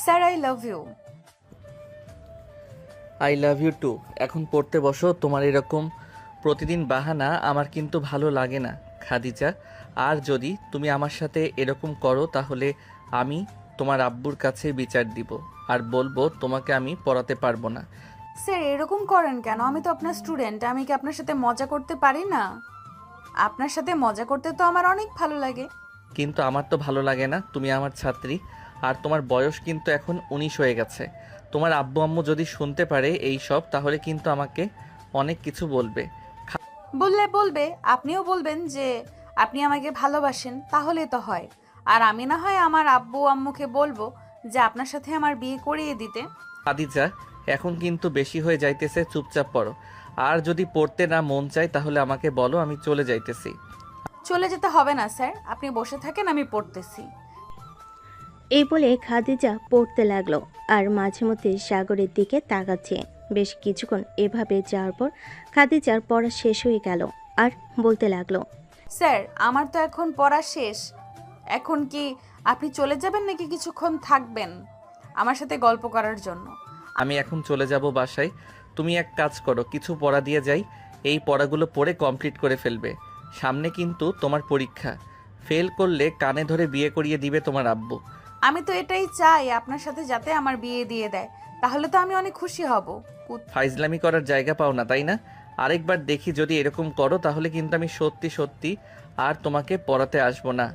Sir I love you. I love you too. এখন পড়তে বসো। তোমার এরকম প্রতিদিন বাহানা আমার কিন্তু ভালো লাগে না খাদিজা। আর যদি তুমি আমার সাথে এরকম করো তাহলে আমি তোমার আব্বুর কাছে বিচার দিব আর বলবো তোমাকে আমি পড়াতে পারবো না। স্যার এরকম করেন কেন? আমি তো আপনার স্টুডেন্ট, আমি কি আপনার সাথে মজা করতে পারি না? আপনার সাথে মজা করতে তো আমার অনেক ভালো লাগে। কিন্তু আমার তো ভালো লাগে না, তুমি আমার ছাত্রী আর তোমার বয়স কিন্তু এখন 19 হয়ে গেছে। তোমার আব্বু আম্মু যদি শুনতে পারে এই সব তাহলে কিন্তু আমাকে অনেক কিছু বলবে। বললে বলবে, আপনিও বলবেন যে আপনি আমাকে ভালোবাসেন, তাহলে তো হয়। আর আমি না হয় আমার আব্বু আম্মুকে বলবো যে আপনার সাথে আমার বিয়ে করিয়ে দিতে। খাদিজা, এখন কিন্তু বেশি হয়ে যাইতেছে, চুপচাপ পড়ো। আর যদি পড়তে না মন চায় তাহলে আমাকে বলো, আমি চলে যাইতেছি। চলে যেতে হবে না স্যার, আপনি বসে থাকেন, আমি পড়তেছি। এই বলে খাদিজা পড়তে লাগলো আর মাঝে মধ্যে সাগরের দিকে তাকাচ্ছে। বেশ কিছুক্ষণ এভাবে যাওয়ার পর খাদিজার পড়া শেষ হয়ে গেল আর বলতে লাগলো, স্যার আমার তো এখন পড়া শেষ। এখন কি আপনি চলে যাবেন নাকি কিছুক্ষণ থাকবেন আমার সাথে গল্প করার জন্য? আমি এখন চলে যাব বাসায়। তুমি এক কাজ করো, কিছু পড়া দিয়ে যাই, এই পড়াগুলো পড়ে কমপ্লিট করে ফেলবে। সামনে কিন্তু তোমার পরীক্ষা, ফেল করলে কানে ধরে বিয়ে করিয়ে দিবে তোমার আব্বু। আমি তো এটাই চাই আপনার সাথে যাতে আমার বিয়ে দিয়ে দেয়, তাহলে তো আমি অনেক খুশি হব। ফাইজলামি করার জায়গা পাও না তাই না? আরেকবার দেখি যদি এরকম করো তাহলে কিন্তু আমি সত্যি সত্যি আর তোমাকে পড়াতে আসবো না।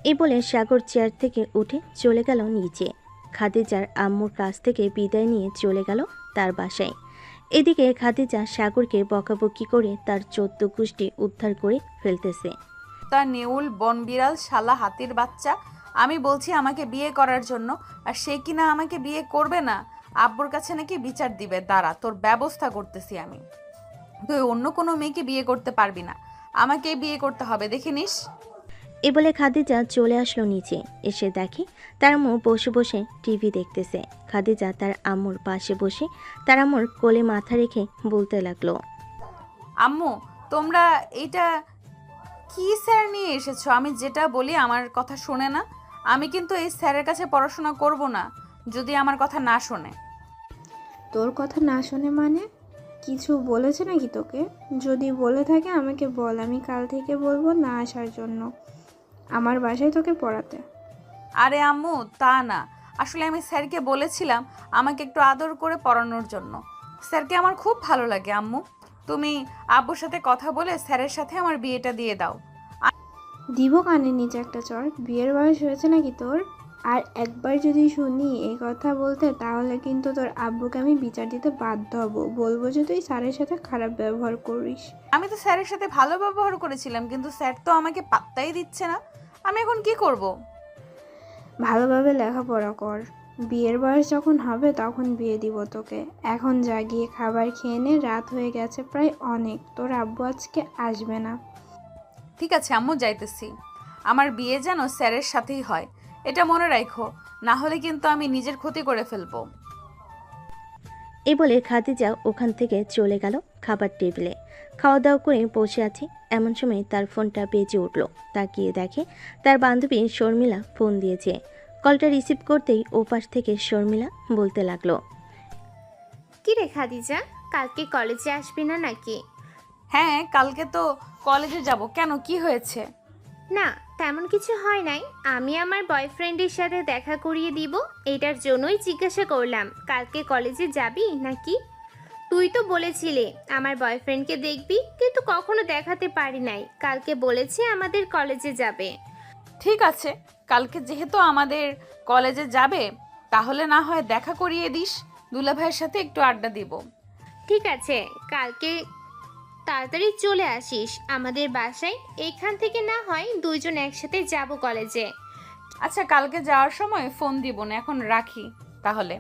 এই বলে সাগর চেয়ার থেকে উঠে চলে গেল নিচে। খাদিজার আম্মুর কাছ থেকে বিদায় নিয়ে চলে গেল তার বাসায়। এদিকে খাদিজা সাগরকে বকাবকি করে তার 14 গোষ্ঠী উদ্ধার করে ফেলতেছে। তার নেউল বনবিড়াল শালা হাতির বাচ্চা, আমি বলছি আমাকে বিয়ে করার জন্য, আর সে কিনা আমাকে বিয়ে করবে না। আব্বুর কাছে নাকি বিচার দিবে, দাঁড়া তোর ব্যবস্থা করতেছি আমি। তুই অন্য কোনো মেয়েকে বিয়ে করতে পারবি না, আমাকেই বিয়ে করতে হবে, দেখে নিস। এ বলে খাদিজা চলে আসলো নিচে। এসে দেখে তার আম্মু বসে বসে টিভি দেখতেছে। খাদিজা তার আম্মুর পাশে বসে তার আম্মুর কোলে মাথা রেখে বলতে লাগলো, আম্মু তোমরা এইটা কি স্যার নিয়ে এসেছো? আমি যেটা বলি আমার কথা শোনে না। আমি কিন্তু এই স্যারের কাছে পড়াশোনা করব না যদি আমার কথা না শোনে। তোর কথা না শোনে মানে? কিছু বলেছে নাকি তোকে? যদি বলে থাকে আমাকে বল, আমি কাল থেকে বলবো না আসার জন্য আমার বাসায় তোকে পড়াতে। আরে আম্মু তা না, আসলে আমি স্যারকে বলেছিলাম আমাকে একটু আদর করে পড়ানোর জন্য। স্যারকে আমার খুব ভালো লাগে আম্মু। তুমি আব্বুর সাথে কথা বলে স্যারের সাথে আমার বিয়েটা দিয়ে দাও। দিব কানের নিচে একটা চড়। বিয়ের বয়স হয়েছে নাকি তোর? আর একবার যদি শুনি এই কথা বলতে তাহলে কিন্তু তোর আব্বুকে আমি বিচার দিতে বাধ্য হব। বলবো যে তুই স্যারের সাথে খারাপ ব্যবহার করিস। আমি তো স্যারের সাথে ভালো ব্যবহার করেছিলাম, কিন্তু স্যার তো আমাকে পাত্তাই দিচ্ছে না। আমি এখন কি করব? ভালোভাবে লেখাপড়া কর। বিয়ের বয়স যখন হবে তখন বিয়ে দিব তোকে। এখন যা গিয়ে খাবার খেয়ে নে, রাত হয়ে গেছে প্রায় অনেক। তোর আব্বু আজকে আসবে না। ঠিক আছে আম্মু, যাইতেছি। আমার বিয়ে যেন স্যারের সাথেই হয়, এটা মনে রাখো, না হলে কিন্তু আমি নিজের ক্ষতি করে ফেলবো। এই বলে খাদিজা ওখান থেকে চলে গেল খাবার টেবিলে। খাওয়া দাওয়া করে বসে আছে, এমন সময় তার ফোনটা বেজে উঠল। তাকিয়ে দেখে তার বান্ধবী শর্মিলা ফোন দিয়েছে। কলটা রিসিভ করতেই ওপাশ থেকে শর্মিলা বলতে লাগলো, কি রে খাদিজা, কালকে কলেজে আসবি না নাকি? হ্যাঁ কালকে তো কলেজে যাব, কেন কি হয়েছে? না তেমন কিছু হয় নাই, আমি আমার বয়ফ্রেন্ডের সাথে দেখা করিয়ে দিব, এটার জন্যই জিজ্ঞাসা করলাম কালকে কলেজে যাবি নাকি। তুই তো বলেছিলে আমার বয়ফ্রেন্ডকে দেখবি, কিন্তু কখনো দেখাতে পারি নাই। কালকে বলেছে আমাদের কলেজে যাবে। ঠিক আছে, কালকে যেহেতু আমাদের কলেজে যাবে তাহলে না হয় দেখা করিয়ে দিস, দুলা ভাইয়ের সাথে একটু আড্ডা দিব। ঠিক আছে, কালকে তাড়াতাড়ি চলে আসিস আমাদের বাসায়। এখান থেকে না হয় দুইজন একসাথে যাব কলেজে। আচ্ছা কালকে যাওয়ার সময় ফোন দিব না, এখন রাখি তাহলে।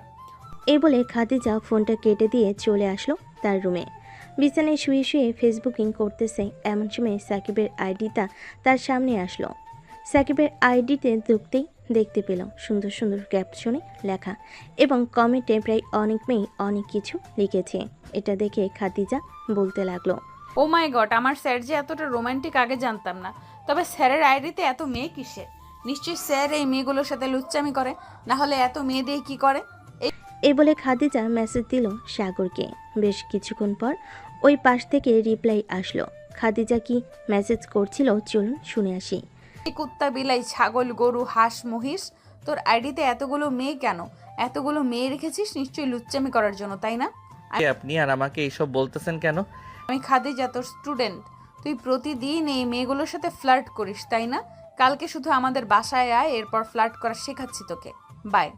এই বলে খাদিজা ফোনটা কেটে দিয়ে চলে আসলো তার রুমে। বিছানায় শুয়ে শুয়ে ফেসবুকিং করতেছে, এমন সময় সাকিবের আইডিটা তার সামনে আসলো। সাকিবের আইডিতে ঢুকতেই দেখতে পেল সুন্দর সুন্দর ক্যাপশনে লেখা এবং কমেন্টে প্রায় অনেক মেয়ে অনেক কিছু লিখেছে। এটা দেখে খাদিজা বলতে লাগলো, ও মাই গড, আমার স্যার যে এতটা রোমান্টিক আগে জানতাম না। তবে স্যারের আইডিতে এত মেয়ে কিসে? নিশ্চয়ই স্যার এই মেয়েগুলোর সাথে লুচ্চামি করে, না হলে এত মেয়ে দিয়ে কি করে? এই বলে খাদিজা মেসেজ দিল সাগরকে। বেশ কিছুক্ষণ পর ওই পাশ থেকে রিপ্লাই আসলো। খাদিজা কি মেসেজ করছিল চলুন শুনে আসি। এই কুত্তা, বিলাই, ছাগল, গরু, হাঁস, মহিষ, তোর আইডিতে এতগুলো মেয়ে কেন? এতগুলো মেয়ে রেখেছিস নিশ্চয়ই লুচ্চামি করার জন্য, তাই না? কে আপনি আর আমাকে এইসব বলতেছেন কেন? আমি খাদিজা, তোর স্টুডেন্ট। তুই প্রতিদিন এই মেয়েগুলোর সাথে ফ্লার্ট করিস, তাই না? কালকে শুধু আমাদের বাসায় আয়, এরপর ফ্লার্ট করা শেখাচ্ছি তোকে। বাই।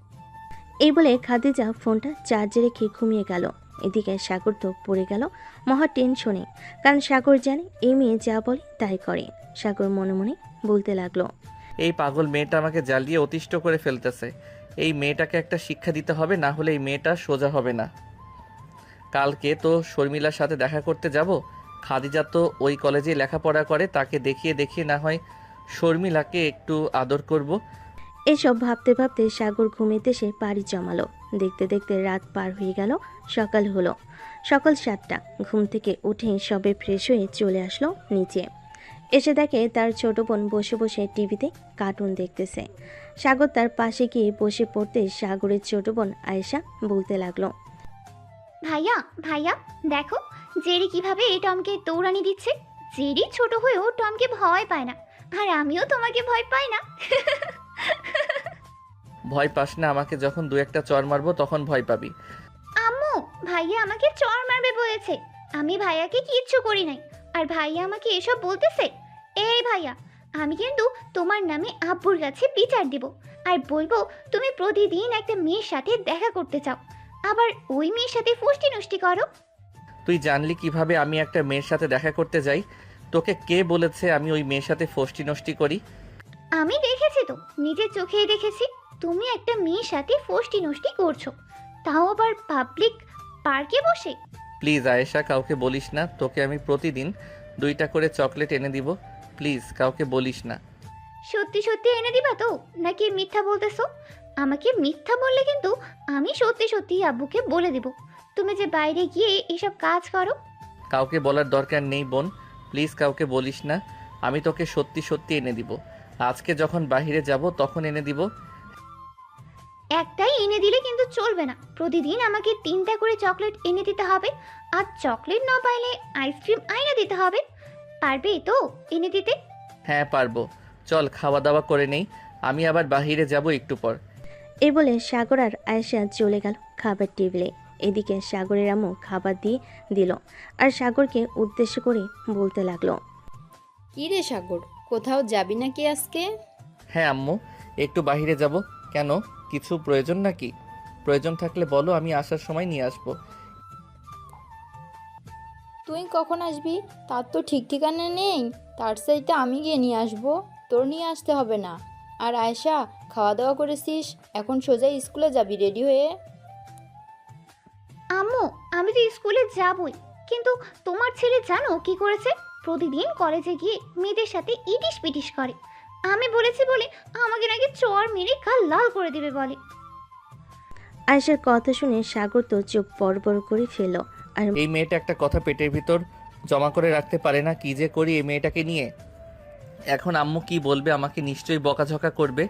এই বলে খাদিজা ফোনটা চার্জে রেখে ঘুমিয়ে গেল। এদিকে সাগর তো পড়ে গেল মহা টেনশনে, কারণ সাগর জানে এই মেয়ে যা বলে তাই করে। সাগর মনে মনে বলতে লাগলো, এই পাগল মেয়েটা আমাকে জ্বালিয়ে অতিষ্ঠ করে ফেলতেছে। এই মেয়েটাকে একটা শিক্ষা দিতে হবে, না হলে এই মেয়েটা সোজা হবে না। কালকে তো শর্মিলার সাথে দেখা করতে যাব। খাদিজা তো ওই কলেজে লেখাপড়া করে, তাকে দেখিয়ে দেখিয়ে না হয় শর্মিলাকে একটু আদর করব। এসব ভাবতে ভাবতে সাগর ঘুমিতে সে পাড়ি জমালো। দেখতে দেখতে রাত পার হয়ে গেল, সকাল হলো। সকাল 7টা। ঘুম থেকে উঠে সবে ফ্রেশ হয়ে চলে আসলো নিচে। এসে দেখে তার ছোট বোন বসে বসে টিভিতে কার্টুন দেখতেছে। সাগর তার পাশে গিয়ে বসে পড়তে সাগরের ছোট বোন আয়েশা বলতে লাগলো, ভাইয়া ভাইয়া দেখো, জেরি কিভাবে এই টমকে দৌড়ানি দিচ্ছে। জেরি ছোট হয়েও টমকে ভয় পায় না, আর আমিও তোমাকে ভয় পাই না। ভয় পাস না, আমাকে যখন দু একটা চর মারবো তখন ভয় পাবি। আম্মু, ভাইয়া আমাকে চড় মারবে বলেছে। আমি ভাইয়াকে কিচ্ছু করি নাই, আর ভাইয়া আমাকে এসব বলতেছে। এই ভাইয়া, আমি কিন্তু তোমার নামে আব্বুর কাছে বিচার দিব, আর বলবো তুমি প্রতিদিন একটা মেয়ের সাথে দেখা করতে চাও, আবার ওই মেয়ের সাথে ফুষ্টি নষ্টি করো। তুই জানলি কিভাবে আমি একটা মেয়ের সাথে দেখা করতে যাই? তোকে কে বলেছে আমি ওই মেয়ের সাথে ফষ্টি নষ্টি করি? আমি দেখেছি তো, নিজের চোখেই দেখেছি তুমি একটা মেয়ের সাথে ফষ্টি নষ্টি করছো, তাও আবার পাবলিক পার্কে বসে। প্লিজ আয়েশা, কাউকে বলিস না। তোকে আমি প্রতিদিন 2টা করে চকলেট এনে দিব। প্লিজ কাউকে বলিস না। সত্যি সত্যি এনে দিবা তো, নাকি মিথ্যা বলতেছো? আমাকে মিথ্যা বললে কিন্তু আমি সত্যি সত্যি আব্বুকে বলে দেব তুমি যে বাইরে গিয়ে এসব কাজ করো। কাউকে বলার দরকার নেই বোন, প্লিজ কাউকে বলিস না। আমি তোকে সত্যি সত্যি এনে দিব। আজকে যখন বাইরে যাব তখন এনে দিব। একটাই এনে দিলে কিন্তু চলবে না, প্রতিদিন আমাকে 3টা করে চকলেট এনে দিতে হবে, আর চকলেট না পাইলে আইসক্রিম আইনা দিতে হবে। পারবে তো এনে দিতে? হ্যাঁ পারবো, চল খাওয়া দাওয়া করে নেই, আমি আবার বাইরে যাব একটু পর। এই বলে সাগর আর আয়েশা চলে গেল খাবার টেবিলে। এদিকে সাগরের আম্মু খাবার দিয়ে দিল, আর সাগরকে উদ্দেশ্য করে বলতে লাগলো, কি রে সাগর, কোথাও যাবি নাকি আজকে? হ্যাঁ আম্মু, একটু বাইরে যাব। কেন, কিছু প্রয়োজন নাকি? প্রয়োজন থাকলে বলো, আমি আসার সময় নিয়ে আসবো। তুই কখন আসবি তার তো ঠিক ঠিকানা নেই। তার চাইতে আমি গিয়ে নিয়ে আসবো, তোর নিয়ে আসতে হবে না। আর আয়েশা, খাওয়া দাওয়া করেছিস? এখন সোজা স্কুলে যাবি রেডি হয়ে? আম্মু, আমি তো স্কুলে যাবই, কিন্তু তোমার ছেলে জানো কি করেছে? প্রতিদিন কলেজে গিয়ে মেয়েদের সাথে ইটিস পিটিস করে। আমি বলেছি বলে আমাকে নাকি চড় মেরে গাল লাল করে দেবে বলে। আয়েশার কথা শুনে সাগর তো চোখ বড় বড় করে ফেলল। আর এই মেয়েটা একটা কথা পেটের ভিতর জমা করে রাখতে পারে না। কি যে করি এই মেয়েটাকে নিয়ে। এখন আম্মু কি বলবে, আমাকে নিশ্চয়ই বকাঝকা করবে।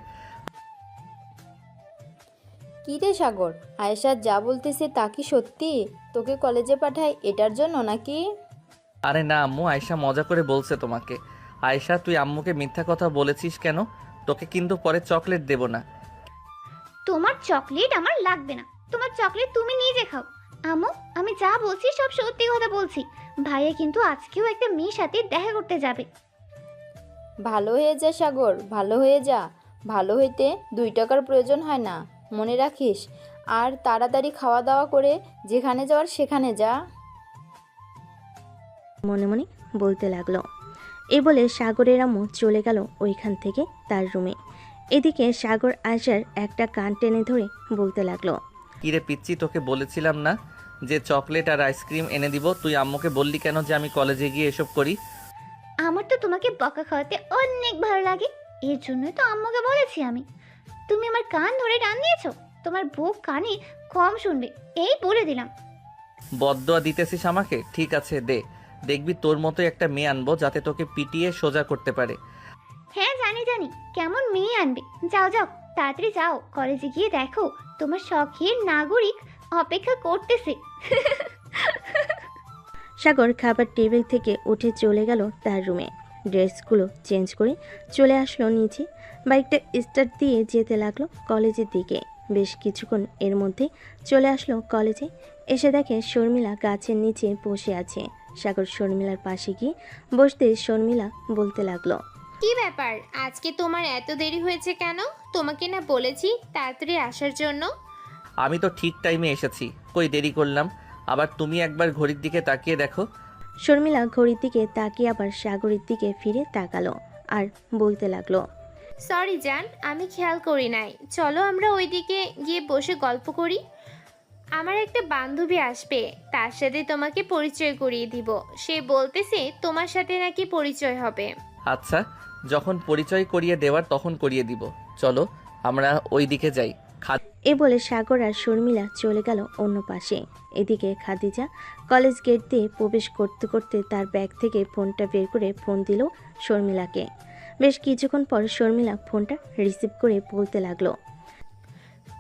কি রে সাগর, আয়েশা যা বলতেছে তা কি সত্যি? তোকে কলেজে পাঠায় এটার জন্য নাকি? আরে না আম্মু, আয়েশা মজা করে বলছে তোমাকে। আয়েশা, তুই আম্মুকে মিথ্যা কথা বলেছিস কেন? তোকে কিন্তু পরে চকলেট দেব না। তোমার চকলেট আমার লাগবে না, তোমার চকলেট তুমি নিজে খাও। আম্মু, আমি যা বলছি সব সত্যি কথা বলছি। ভাইয়া কিন্তু আজকেও একটা মেয়ের সাথে দেখা করতে যাবে। ভালো হয়ে যা সাগর, ভালো হয়ে যা। ভালো হইতে 2 টাকার প্রয়োজন হয় না, মনে রাখিস। আর তাড়াতাড়ি খাওয়া দাওয়া করে যেখানে যাওয়ার সেখানে যা। মনে মনে বলতে লাগলো। এই বলে সাগরের আম্মু চলে গেল ওইখান থেকে তার রুমে। এদিকে সাগর আয়েশার একটা কান টেনে ধরে বলতে লাগলো, কিরে পিচ্ছি, তোকে বলেছিলাম না যে চকলেট আর আইসক্রিম এনে দিব? তুই আম্মুকে বললি কেন যে আমি কলেজে গিয়ে এসব করি? আমার তো তোমাকে বকা খাওয়াতে অনেক ভালো লাগে, এর জন্যই তো আম্মুকে বলেছি আমি। তুমি আমার কান ধরে টান দিয়েছো, তোমার বউ কানে কম শুনবে, এই বলে দিলাম। বদদোয়া দিতেছিস আমাকে? ঠিক আছে দে, দেখবি তোর মতো একটা মেয়ে আনবো যাতে তোকে পিটিয়ে সোজা করতে পারে। হ্যাঁ জানি জানি, কেমন মেয়ে আনবে। যাও যাও, তাড়াতাড়ি যাও, কলেজে গিয়ে দেখো তোমার শখের নাগরিক অপেক্ষা করতেছে। সাগর খাবার টেবিল থেকে উঠে চলে গেল তার রুমে। ড্রেসগুলো চেঞ্জ করে চলে আসলো নিচে। বাইকটা স্টার্ট দিয়ে যেতে লাগলো কলেজের দিকে। বেশ কিছুক্ষণ এর মধ্যে চলে আসলো কলেজে। এসে দেখে শর্মিলা গাছের নিচে বসে আছে। সাগর শর্মিলার পাশে গিয়ে বসতে শর্মিলা বলতে লাগলো, কি ব্যাপার, আজকে তোমার এত দেরি হয়েছে কেন? তোমাকে না বলেছি তাড়াতাড়ি আসার জন্য? আমি তো ঠিক টাইমে এসেছি, কই দেরি করলাম? আবার তুমি একবার ঘড়ির দিকে তাকিয়ে দেখো। শর্মিলা ঘড়ির দিকে তাকিয়ে আবার সাগরের দিকে ফিরে তাকালো আর বলতে লাগলো, সরি জান, আমি খেয়াল করি নাই। চলো আমরা ওইদিকে গিয়ে বসে গল্প করি। আমার একটা বান্ধবী আসবে, তার সাথে তোমাকে পরিচয় করিয়ে দিব। সে বলতেছে তোমার সাথে নাকি পরিচয় হবে। আচ্ছা, যখন পরিচয় করিয়ে দেওয়ার তখন করিয়ে দিব। চলো আমরা ওই দিকে যাই। এ বলে সাগর আর শর্মিলা চলে গেল অন্য পাশে। এদিকে খাদিজা কলেজ গেট দিয়ে প্রবেশ করতে করতে তার ব্যাগ থেকে ফোনটা বের করে ফোন দিল শর্মিলাকে। বেশ কিছুক্ষণ পর শর্মিলা ফোনটা রিসিভ করে বলতে লাগলো,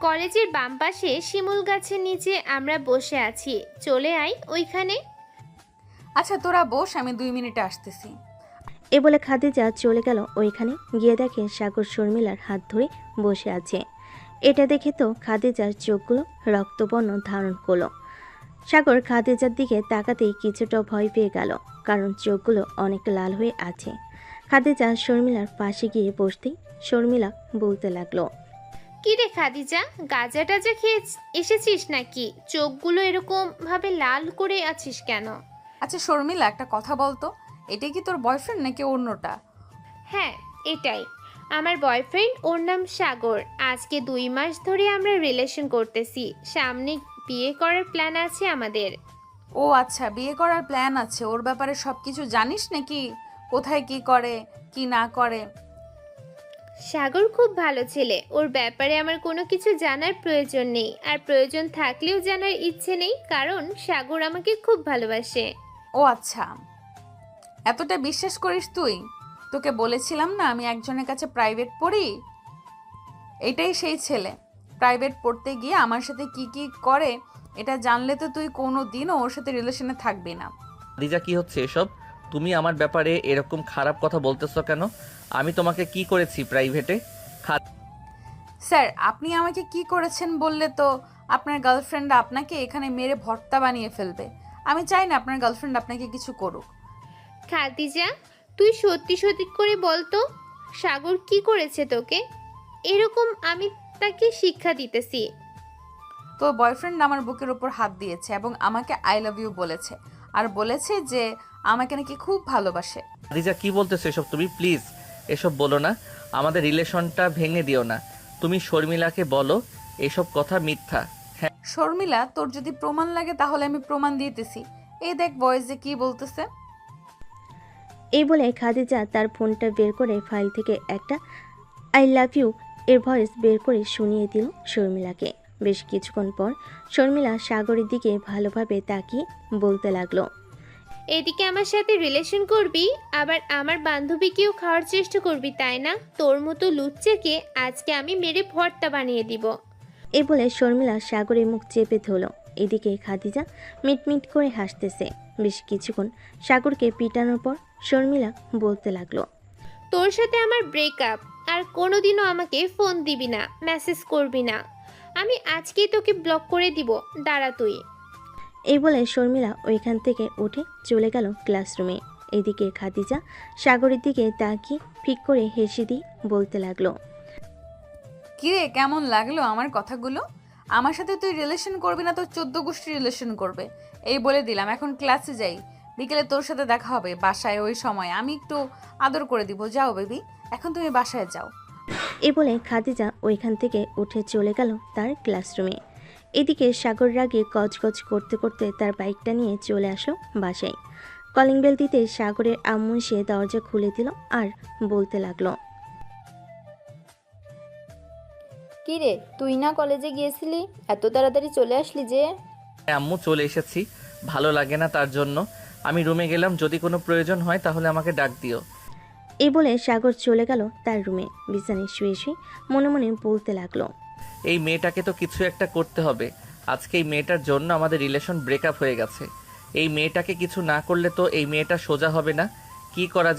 কলেজের বাম পাশে শিমুল গাছের নিচে আমরা বসে আছি, চলে আয় ওইখানে। আচ্ছা তোরা বস, আমি 2 মিনিটে আসতেছি। এ বলে খাদিজা চলে গেল ওইখানে। গিয়ে দেখে সাগর শর্মিলার হাত ধরে বসে আছে। এটা দেখে তো খাদিজার চোখগুলো রক্তবর্ণ ধারণ করলো। সাগর খাদিজার দিকে তাকাতেই কিছুটা ভয় পেয়ে গেল, কারণ চোখগুলো অনেক লাল হয়ে আছে। খাদিজা শর্মিলার পাশে গিয়ে বসতেই শর্মিলা বলতে লাগলো, কি রে খাদিজা, গাঁজা টাজা খেয়ে এসেছিস নাকি? চোখগুলো এরকম ভাবে লাল করে আছিস কেন? আচ্ছা শর্মিলা, একটা কথা বলতো, এটাই কি তোর বয়ফ্রেন্ড নাকি অন্যটা? হ্যাঁ এটাই আমার বয়ফ্রেন্ড, ওর নাম সাগর। আজকে 2 মাস ধরে আমরা রিলেশন করতেছি, সামনে বিয়ে করার প্ল্যান আছে আমাদের। ও আচ্ছা, বিয়ে করার প্ল্যান আছে। ওর ব্যাপারে সব কিছু জানিস নাকি? কোথায় কি করে কি না করে? সাগর খুব ভালো ছেলে, ওর ব্যাপারে আমার কোনো কিছু জানার প্রয়োজন নেই, আর প্রয়োজন থাকলেও জানার ইচ্ছে নেই, কারণ সাগর আমাকে খুব ভালোবাসে। ও আচ্ছা, এতটা বিশ্বাস করিস তুই? তোকে বলেছিলাম না আমি একজনের কাছে প্রাইভেট পড়ি। এটাই সেই ছেলে। প্রাইভেট পড়তে গিয়ে আমার সাথে কি কি করে এটা জানলে তো তুই কোনো দিনও ওর সাথে রিলেশনে থাকবি না। খাদিজা, কি হচ্ছে এসব? তুমি আমার ব্যাপারে এরকম খারাপ কথা বলতেছো কেন? আমি তোমাকে কি করেছি প্রাইভেটে? স্যার, আপনি আমাকে কি করেছেন বললে তো আপনার গার্লফ্রেন্ড আপনাকে এখানে মেরে ভর্তা বানিয়ে ফেলবে। আমি চাই না আপনার গার্লফ্রেন্ড আপনাকে কিছু করুক। খাদিজা, তুই সত্যি সত্যি করে বলতো সাগর কি করেছে তোকে? এরকম আমি তাকে শিক্ষা দিতেছি। তো বয়ফ্রেন্ড আমার বুকের উপর হাত দিয়েছে এবং আমাকে আই লাভ ইউ বলেছে, আর বলেছে যে আমাকে নাকি খুব ভালোবাসে। খাদিজা, কি বলতেছো এসব? তুমি প্লিজ এসব বলো না, আমাদের রিলেশনটা ভেঙে দিও না। তুমি শর্মিলাকে বলো এসব কথা মিথ্যা। হ্যাঁ, শর্মিলা, তোর যদি প্রমাণ লাগে তাহলে আমি প্রমাণ দিতেছি। এই দেখ বয়েস যে কি বলতেছে। এই বলে খাদিজা তার ফোনটা বের করে ফাইল থেকে একটা আই লাভ ইউ এর ভয়েস বের করে শুনিয়ে দিল শর্মিলাকে। বেশ কিছুক্ষণ পর শর্মিলা সাগরের দিকে ভালোভাবে তাকিয়ে বলতে লাগলো, এদিকে আমার সাথে রিলেশন করবি, আবার আমার বান্ধবীকেও খাওয়ার চেষ্টা করবি, তাই না? তোর মতো লুচ্চাকে আজকে আমি মেরে ভর্তা বানিয়ে দিব। এই বলে শর্মিলা সাগরের মুখ চেপে ধরল। এদিকে খাদিজা মিটমিট করে হাসতেছে। বেশ কিছুক্ষণ সাগরকে পিটানোর পর শর্মিলা বলতে লাগলো, তোর সাথে আমার ব্রেকআপ, আর কোনোদিনও আমাকে ফোন দিবি না, মেসেজ করবি না। আমি আজকেই তোকে ব্লক করে দিব, দাঁড়া তুই। এই বলে শর্মিলা ওইখান থেকে উঠে চলে গেল ক্লাসরুমে। এদিকে খাদিজা সাগরের দিকে তাকিয়ে ফিক করে হেসে দিয়ে বলতে লাগলো, কিরে, কেমন লাগলো আমার কথাগুলো? আমার সাথে তুই রিলেশন করবি না, তোর 14 গোষ্ঠী রিলেশন করবে। এই বলে দিলাম। এখন ক্লাসে যাই, বিকেলে তোর সাথে দেখা হবে বাসায়। ওই সময় আমি একটু আদর করে দিব। যাও বেবি, এখন তুমি বাসায় যাও। এই বলে খাদিজা ওইখান থেকে উঠে চলে গেল তার ক্লাসরুমে। এদিকে সাগর রাগে গজগজ করতে করতে তার বাইকটা নিয়ে চলে আসলো বাসায়। কলিং বেল দিতে সাগরের আম্মু এসে দরজা খুলে দিল আর বলতে লাগলো, কি রে, তুই না কলেজে গিয়েছিলি, এত তাড়াতাড়ি চলে আসলি যে? আম্মু চলে এসেছি, ভালো লাগে না তার জন্য আমি রুমে গেলাম। যদি কোনো প্রয়োজন হয় তাহলে আমাকে ডাক দিও। এই বলে সাগর চলে গেল তার রুমে। বিছানায় শুয়ে শুয়ে মনে মনে বলতে লাগলো, এই মেয়েটাকে তো কিছু একটা করতে হবে। আজকে এই মেয়েটার জন্য আমাদের রিলেশন ব্রেকআপ হয়ে গেছে। এই মেয়েটাকে কিছু না করলে তো এই মেয়েটা সোজা হবে না। কি করা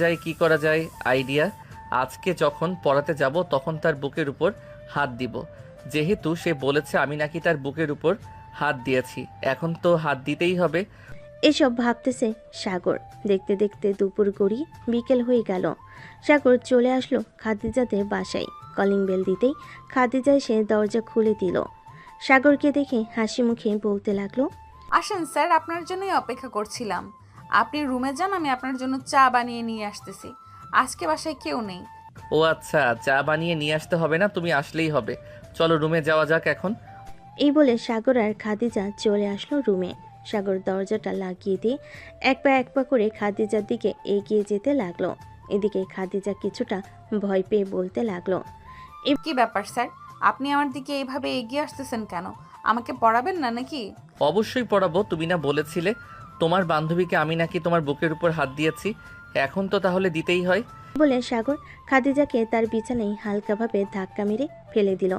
যায় আইডিয়া। আজকে যখন পড়াতে যাব তখন তার বুকের উপর হাত দিব। যেহেতু সে বলেছে আমি নাকি তার বুকের উপর হাত দিয়েছি, এখন তো হাত দিতেই হবে। এসব ভাবতেছে সাগর। দেখতে দেখতে দুপুর গড়িয়ে বিকেল হয়ে গেল। সাগর চলে আসলো খাদিজাদের বাসায়। কলিং বেল দিতেই খাদিজা এসে দরজা খুলে দিল। সাগরকে দেখে হাসি মুখে বলতে লাগলো, আসেন স্যার, আপনার জন্যই অপেক্ষা করছিলাম। আপনি রুমে যান, আমি আপনার জন্য চা বানিয়ে নিয়ে আসতেছি। আজকে বাসায় কেউ নেই। ও আচ্ছা, চা বানিয়ে নিয়ে আসতে হবে না, তুমি আসলেই হবে। চলো রুমে যাওয়া যাক এখন। এই বলে সাগর আর খাদিজা চলে আসলো রুমে। সাগর দরজাটা লাগিয়ে দিয়ে এক পা করে খাদিজার দিকে এগিয়ে যেতে লাগলো। এদিকে খাদিজা কিছুটা ভয় পেয়ে বলতে লাগলো, কি ব্যাপার স্যার, আপনি আমার দিকে এইভাবে এগিয়ে আসতেছেন কেন? আমাকে পড়াবেন না নাকি? অবশ্যই পড়াবো, তুমি না বলেছিলে তোমার বান্ধবীকে আমি নাকি তোমার বুকের উপর হাত দিয়েছি, এখন তো তাহলে দিতেই হয়। বলে সাগর খাদিজাকে তার বিছানায় হালকাভাবে ধাক্কা মেরে ফেলে দিল।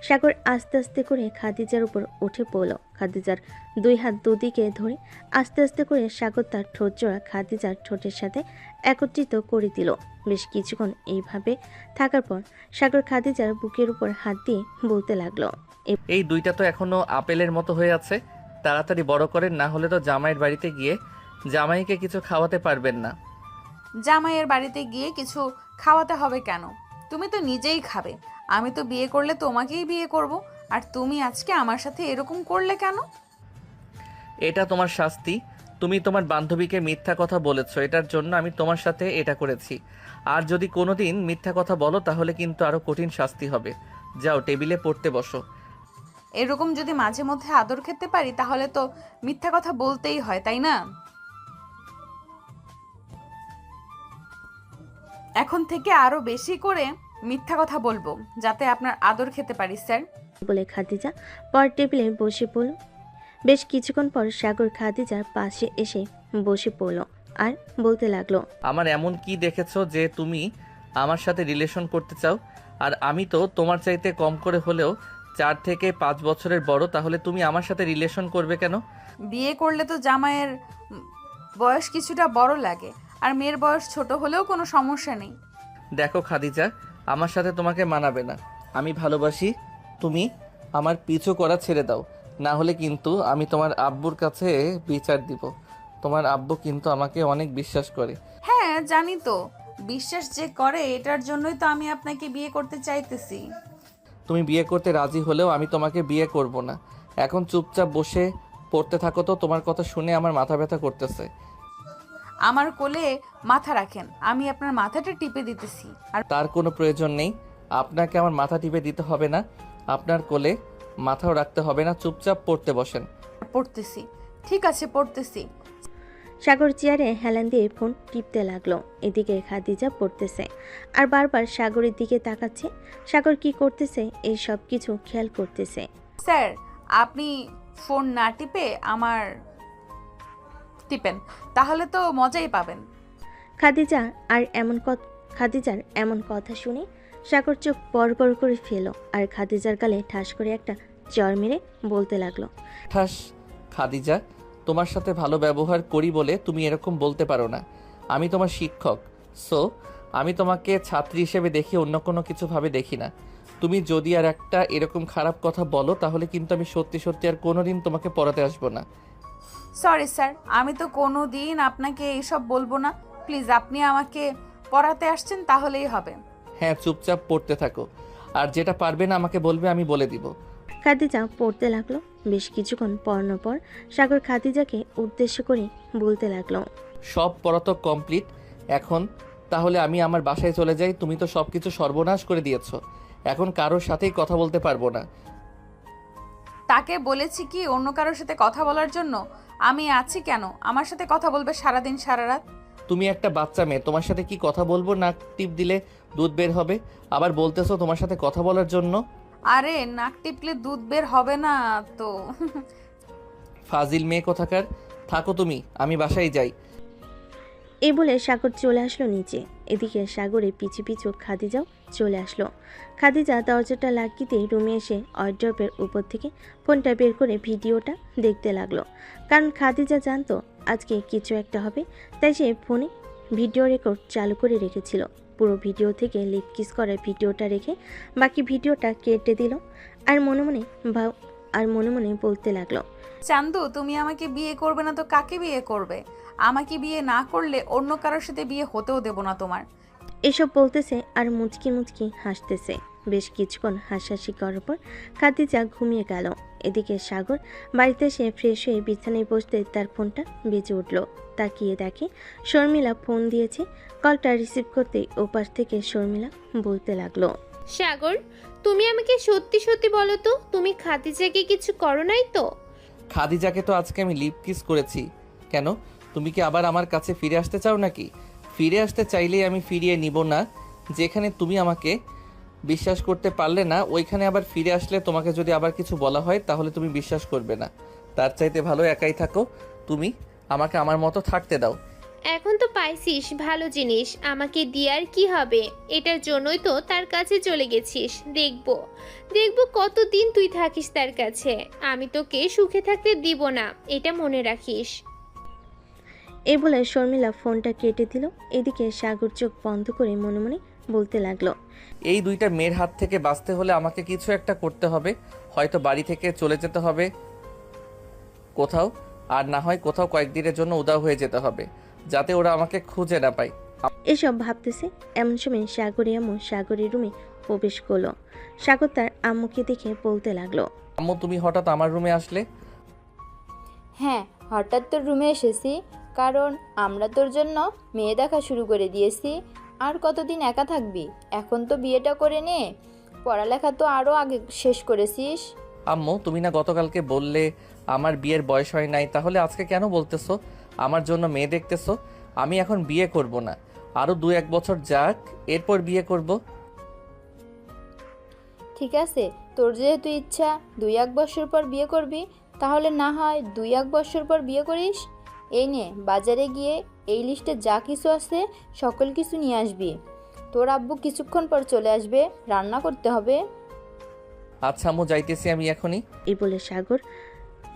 সাগর আস্তে আস্তে করে খাদিজার উপর উঠে পড়ল। খাদিজার দুই হাত দুদিকে ধরে আস্তে আস্তে করে সাগর তার ঠোঁট জোড়া খাদিজার ঠোঁটের সাথে একত্রিত করে দিল। বেশ কিছুক্ষণ এইভাবে থাকার পর সাগর খাদিজার বুকের উপর হাত দিয়ে বলতে লাগলো, এই দুইটা তো এখনো আপেলের মতো হয়ে আছে, তাড়াতাড়ি বড় করেন, না হলে তো জামাইয়ের বাড়িতে গিয়ে জামাইকে কিছু খাওয়াতে পারবেন না। জামাইয়ের বাড়িতে গিয়ে কিছু খাওয়াতে হবে কেন? তুমি তো নিজেই খাবে। আমি তো বিয়ে করলে তোমাকেই বিয়ে করব, আর তুমি আজকে আমার সাথে এরকম করলে কেন? এটা তোমার শাস্তি। তুমি তোমার বান্ধবীকে মিথ্যা কথা বলেছো, এটার জন্য আমি তোমার সাথে এটা করেছি। আর যদি কোনোদিন মিথ্যা কথা বলো তাহলে কিন্তু আরো কঠিন শাস্তি হবে। যাও টেবিলে পড়তে বসো। এরকম যদি মাঝে মধ্যে আদর খেতে পারি তাহলে তো মিথ্যা কথা বলতেই হয়, তাই না? এখন থেকে আরো বেশি করে মিথ্যা কথা বলবো যাতে আপনার আদর খেতে পারি স্যার। বলে খাদিজা পর টেবিলে বসে পড়ল। বেশ কিছুক্ষণ পর সাগর খাদিজার পাশে এসে বসে পড়ল আর বলতে লাগলো, আমার এমন কি দেখেছো যে তুমি আমার সাথে রিলেশন করতে চাও? আর আমি তো তোমার চাইতে কম করে হলেও 4 থেকে 5 বছরের বড়, তাহলে তুমি আমার সাথে রিলেশন করবে কেন? বিয়ে করলে তো জামাইয়ের বয়স কিছুটা বড় লাগে, আর মেয়ের বয়স ছোট হলেও কোনো সমস্যা নেই। দেখো খাদিজা, আমার সাথে তোমাকে মানাবে না। আমি ভালোবাসি, তুমি আমার পিছু করা ছেড়ে দাও, না হলে কিন্তু আমি তোমার আব্বুর কাছে বিচার দিব। তোমার আব্বু কিন্তু আমাকে অনেক বিশ্বাস করে। হ্যাঁ জানি তো, বিশ্বাস যে করে এটার জন্যই তো আমি আপনাকে বিয়ে করতে চাইতেছি। তুমি বিয়ে করতে রাজি হলেও আমি তোমাকে বিয়ে করব না। এখন চুপচাপ বসে পড়তে থাকো তো, তোমার কথা শুনে আমার মাথা ব্যথা করতেছে। আমার কোলে মাথা রাখেন, আমি আপনার মাথাটা টিপে দিতেছি। আর তার কোনো প্রয়োজন নেই, আপনাকে আমার মাথা টিপে দিতে হবে না, আপনার কোলে মাথাও রাখতে হবে না, চুপচাপ পড়তে বসেন। পড়তেছি, ঠিক আছে পড়তেছি। সাগর চেয়ারে হেলান দিয়ে ফোন টিপতে লাগলো। এদিকে খাদিজা পড়তেছে আর বারবার সাগরের দিকে তাকাচ্ছে। সাগর কি করতেছে এই সব কিছু খেয়াল করতেছে। স্যার, আপনি ফোন না টিপে আমার টিপেন, তাহলে তো মজাই পাবেন। খাদিজার এমন কথা শুনে সাগর চোখ বড় করে ফেল আর খাদিজার গালে ঠাস করে একটা চড় মেরে বলতে লাগলো, ঠাস, খাদিজা, তোমার সাথে ভালো ব্যবহার করি বলে তুমি এরকম বলতে পারো না। আমি তোমার শিক্ষক, সো আমি তোমাকে ছাত্রী হিসেবে দেখি, অন্য কোনো কিছু ভাবে দেখি না। তুমি যদি আর একটা এরকম খারাপ কথা বলো তাহলে কিন্তু আমি সত্যি সত্যি আর কোনোদিন তোমাকে পড়াতে আসবো না। সরি স্যার, আমি তো কোনো দিন আপনাকে এইসব বলবো না। প্লিজ আপনি আমাকে পড়াতে আসছেন তাহলেই হবে। হ্যাঁ, চুপচাপ পড়তে থাকো, আর যেটা পারবে না আমাকে বলবে, আমি বলে দিব। খাদিজা পড়তে লাগলো। বেশ কিছুক্ষণ পড়ানোর পর সাগর খাদিজাকে উদ্দেশ্য করে বলতে লাগলো, সব পড়া তো কমপ্লিট, এখন তাহলে আমি আমার বাসায় চলে যাই। তুমি তো সব কিছু সর্বনাশ করে দিয়েছো, এখন কারোর সাথেই কথা বলতে পারবো না। তাকে বলেছি কি অন্য কারোর সাথে কথা বলার জন্য? আমি আছি কেন, আমার সাথে কথা বলবে সারাদিন সারা রাত। তুমি একটা বাচ্চা মেয়ে, তোমার সাথে কি কথা বলবো? নাক টিপ দিলে দুধ বের হবে, আবার বলতেছো তোমার সাথে কথা বলার জন্য। আরে নাক টিপলে দুধ বের হবে না তো। ফাজিল মেয়ে কোথাকার, থাকো তুমি, আমি বাসায় যাই। এই বলে সাগর চলে আসলো নিচে। এদিকে সাগরে পিছু পিছু খাদিজাও চলে আসলো। খাদিজা দরজাটা লাগিয়ে রুমে এসে ওয়ার্ড্রপের উপর থেকে ফোনটা বের করে ভিডিওটা দেখতে লাগলো। কারণ খাদিজা জানতো আজকে কিছু একটা হবে, তাই সে ফোনে ভিডিও রেকর্ড চালু করে রেখেছিল। পুরো ভিডিও থেকে লিপ কিস করা ভিডিওটা রেখে বাকি ভিডিওটা কেটে দিল আর মনে মনে বলতে লাগলো, চান্দু, তুমি আমাকে বিয়ে করবে না তো কাকে বিয়ে করবে? আমাকে বিয়ে না করলে অন্য কারোর সাথে বিয়ে হতেও দেব না তোমার। এসব বলতেছে আর মুচকি মুচকি হাসতেছে। বেশ কিছুক্ষণ হাসাহাসি করার পর খাদিজা ঘুমিয়ে গেল। এদিকে সাগর বাড়িতে এসে ফ্রেশ হয়ে বিছানায় বসতে তার ফোনটা বেজে উঠল। তাকিয়ে দেখে শর্মিলা ফোন দিয়েছে। কলটা রিসিভ করতেই ওপাশ থেকে শর্মিলা বলতে লাগলো, সাগর, তুমি আমাকে সত্যি সত্যি বলো তো, তুমি খাদিজাকে কিছু করো নাই তো? খাদিজাকে তো আজকে আমি লিপ কিস করেছি। কেন, তুমি কি আবার আমার কাছে ফিরে আসতে চাও নাকি? ফিরে আসতে চাইলেই আমি ফিরিয়ে নিব না। যেখানে তুমি আমাকে বিশ্বাস করতে পারলে না, ওইখানে আবার ফিরে আসলে তোমাকে যদি আবার কিছু বলা হয় তাহলে তুমি বিশ্বাস করবে না। তার চাইতে ভালো একাই থাকো। তুমি আমাকে আমার মতো থাকতে দাও। এখন তো পাইছিস ভালো জিনিস, আমাকে দিয়ে আর কি হবে? এটার জন্যই তো তার কাছে চলে গেছিস। দেখবো কতদিন তুই থাকিস তার কাছে। আমি তোকে সুখে থাকতে দিব না, এটা মনে রাখিস। এই বলে শর্মিলা ফোনটা কেটে দিল। এদিকে সাগর চোখ বন্ধ করে মনে মনে বলতে লাগলো, এই দুইটা মেয়ের হাত থেকে বাঁচতে হলে আমাকে কিছু একটা করতে হবে। হয়তো বাড়ি থেকে চলে যেতে হবে কোথাও, আর না হয় কোথাও কয়েকদিনের জন্য উধাও হয়ে যেতে হবে, যাতে ওরা আমাকে খুঁজে না পায়। এসব ভাবতেছে এমন সময় সাগরের আম্মু সাগরের রুমে প্রবেশ করলো। সাগর তার আম্মুকে দেখে বলতে লাগলো, আম্মু, তুমি হঠাৎ আমার রুমে আসলে? হ্যাঁ, হঠাৎ তোর রুমে এসেছি, কারণ আমরা তোর জন্য মেয়ে দেখা শুরু করে দিয়েছি। আর কতদিন একা থাকবি? এখন তো বিয়েটা করে নে, পড়ালেখা তো আরও আগে শেষ করেছিস। আম্মু, তুমি না গতকালকে বললে আমার বিয়ের বয়স হয় নাই, তাহলে আজকে কেন বলতেছো আমার জন্য মেয়ে দেখতেছো? আমি এখন বিয়ে করব না, আরও 2-1 বছর যাক, এরপর বিয়ে করব। ঠিক আছে, তোর যেহেতু ইচ্ছা 2-1 বছর পর বিয়ে করবি, তাহলে না হয় 2-1 বছর পর বিয়ে করিস। এই নে, বাজারে গিয়ে এই লিস্টে যা কিছু আছে সকল কিছু নিয়ে আসবি। তোর আব্বু কিছুক্ষণ পর চলে আসবে, রান্না করতে হবে। আচ্ছা আম্মু, যাইতেছি আমি এখনই। এই বলে সাগর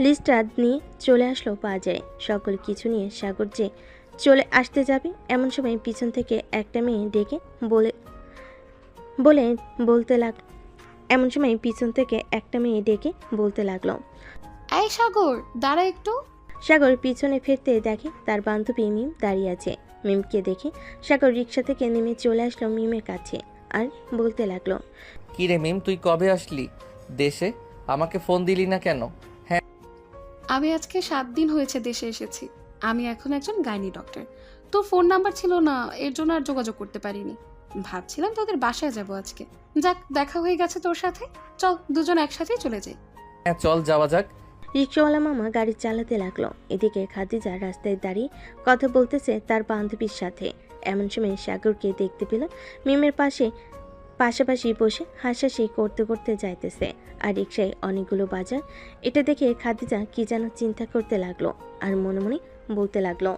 লিস্টটা নিয়ে চলে আসলো বাজারে। সকল কিছু নিয়ে সাগর যে চলে আসতে যাবে এমন সময় পিছন থেকে একটা মেয়ে ডেকে বলতে লাগলো, এই সাগর, দাঁড়া একটু। সাগর পিছনে ফিরতে দেখে তার বান্ধবী মিম দাঁড়িয়ে আছে। মিমকে দেখে সাগর রিক্সা থেকে নেমে চলে আসলো মিমের কাছে আর বলতে লাগলো, কি রে মিম, তুই কবে আসলি দেশে? আমাকে ফোন দিলি না কেন? আমি আজকে 7 দিন হয়েছে দেশে এসেছি। আমি এখন একজন গাইনি ডক্টর। তোর ফোন নাম্বার ছিল না, এর জন্য আর যোগাযোগ করতে পারিনি। ভাবছিলাম তোদের বাসায় যাব আজকে। যাক, দেখা হয়ে গেছে তোর সাথে। চল দুজন একসাথেই চলে যাই। হ্যাঁ চল, যাওয়া যাক। রিক্সাওয়ালা মামা গাড়ি চালাতে লাগলো। এদিকে খাদিজা রাস্তায় দাঁড়িয়ে কথা বলতেছে তার বান্ধবীর সাথে। এমন সময় সাগরকে দেখতে পেল মিমের পাশাপাশি বসে হাসাহাসি করতে করতে যাইতেছে আর রিক্সায় অনেকগুলো বাজার। এটা দেখে খাদিজা কি যেন চিন্তা করতে লাগলো আর মনে মনে বলতে লাগলো,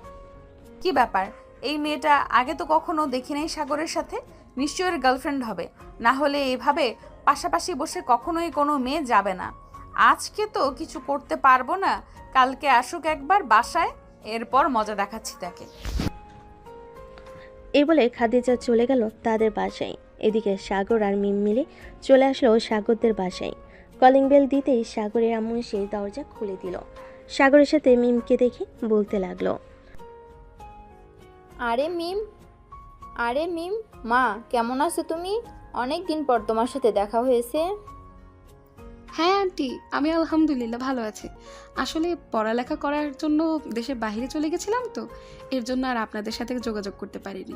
কি ব্যাপার, এই মেয়েটা আগে তো কখনো দেখি নাই সাগরের সাথে। নিশ্চয়ই ওর গার্লফ্রেন্ড হবে, না হলে এভাবে পাশাপাশি বসে কখনোই কোনো মেয়ে যাবে না। আজকে তো কিছু করতে পারবো না, কালকে আসুক একবার বাসায়, এরপর মজা দেখাচ্ছি তাকে। এই বলে খাদিজা চলে গেল তাদের বাসায়। এদিকে সাগর আর মিম মিলে চলে আসলো সাগরদের বাসায়। কলিং বেল দিতেই সাগরের আম্মু সেই দরজা খুলে দিল। সাগরের সাথে মিমকে দেখে বলতে লাগলো, আরে মিম, মা কেমন আছো তুমি? অনেক দিন পর তোমার সাথে দেখা হয়েছে। হ্যাঁ আন্টি, আমি আলহামদুলিল্লাহ ভালো আছি। আসলে পড়ালেখা করার জন্য দেশের বাইরে চলে গেছিলাম, তো এর জন্য আর আপনাদের সাথে যোগাযোগ করতে পারিনি।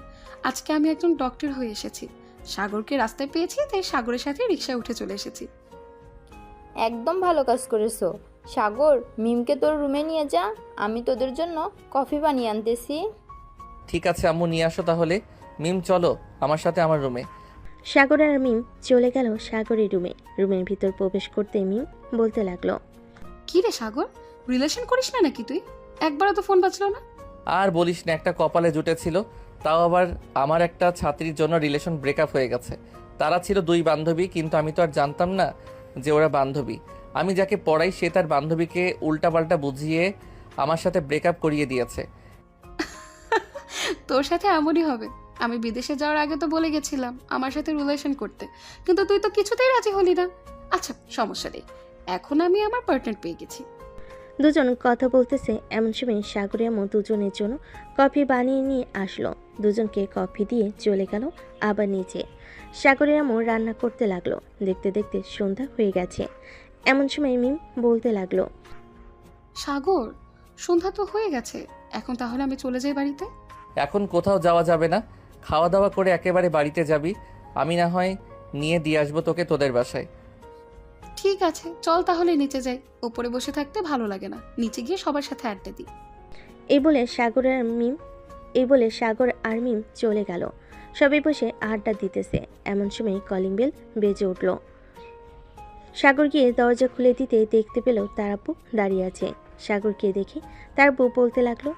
আজকে আমি একজন ডক্টর হয়ে এসেছি। সাগরকে রাস্তায় পেয়েছি, তাই সাগরের সাথে রিক্সায় উঠে চলে এসেছি। একদম ভালো কাজ করেছো। সাগর, মিমকে তোর রুমে নিয়ে যা, আমি তোদের জন্য কফি বানিয়ে আনতেছি। ঠিক আছে আম্মু, নিয়ে আসো তাহলে। মিম চলো আমার সাথে আমার রুমে। সাগর আর মিম চলে গেল সাগরের রুমে। রুমের ভিতর প্রবেশ করতে মিম বলতে লাগলো, কি রে সাগর, রিলেশন করিস না নাকি তুই? একবারও তো ফোন বাজলো না। আর বলিস না, একটা কপালে জুটেছিল তাও আবার আমার একটা ছাত্রীর জন্য রিলেশন ব্রেকআপ হয়ে গেছে। তারা ছিল 2 বান্ধবী, কিন্তু আমি তো আর জানতাম না যে ওরা বান্ধবী। আমি যাকে পড়াই সে তার বান্ধবীকে উল্টাপাল্টা বুঝিয়ে আমার সাথে ব্রেকআপ করিয়ে দিয়েছে। তোর সাথে এমনই হবে। আমি বিদেশে যাওয়ার আগে তো বলে গেছিলাম আমার সাথে রিলেশন করতে, কিন্তু তুই তো কিছুতেই রাজি হলি না। আচ্ছা সমস্যা নেই, এখন আমি আমার পার্টনার পেয়ে গেছি। দুজন কথা বলতেছে এমন সময় সাগর আম্মু দুজনের জন্য কফি বানিয়ে নিয়ে আসলো। দুজনকে কফি দিয়ে চলে গেল আবার নিচে। সাগরের আম্মু রান্না করতে লাগলো। দেখতে দেখতে সন্ধ্যা হয়ে গেছে। এমন সময় মিম বলতে লাগলো, সাগর, সন্ধ্যা তো হয়ে গেছে, এখন তাহলে আমি চলে যাই বাড়িতে। এখন কোথাও যাওয়া যাবে না, খাওয়া দাওয়া করে একেবারে বাড়িতে যাবি। আমি না হয় নিয়ে দিয়ে আসবো তোকে তোদের বাসায়। ঠিক আছে চল তাহলে নিচে যাই, উপরে বসে থাকতে ভালো লাগে না, নিচে গিয়ে সবার সাথে আড্ডা দিই। এই বলে সাগর আর মিম চলে গেল। সবাই বসে আড্ডা দিতেছে। এমন সময় কলিং বেল বেজে উঠল। সাগর গিয়ে দরজা খুলে দিতে দেখতে পেল তার আপু দাঁড়িয়ে আছে। সাগরকে দেখে তার বউ বলতে লাগলো,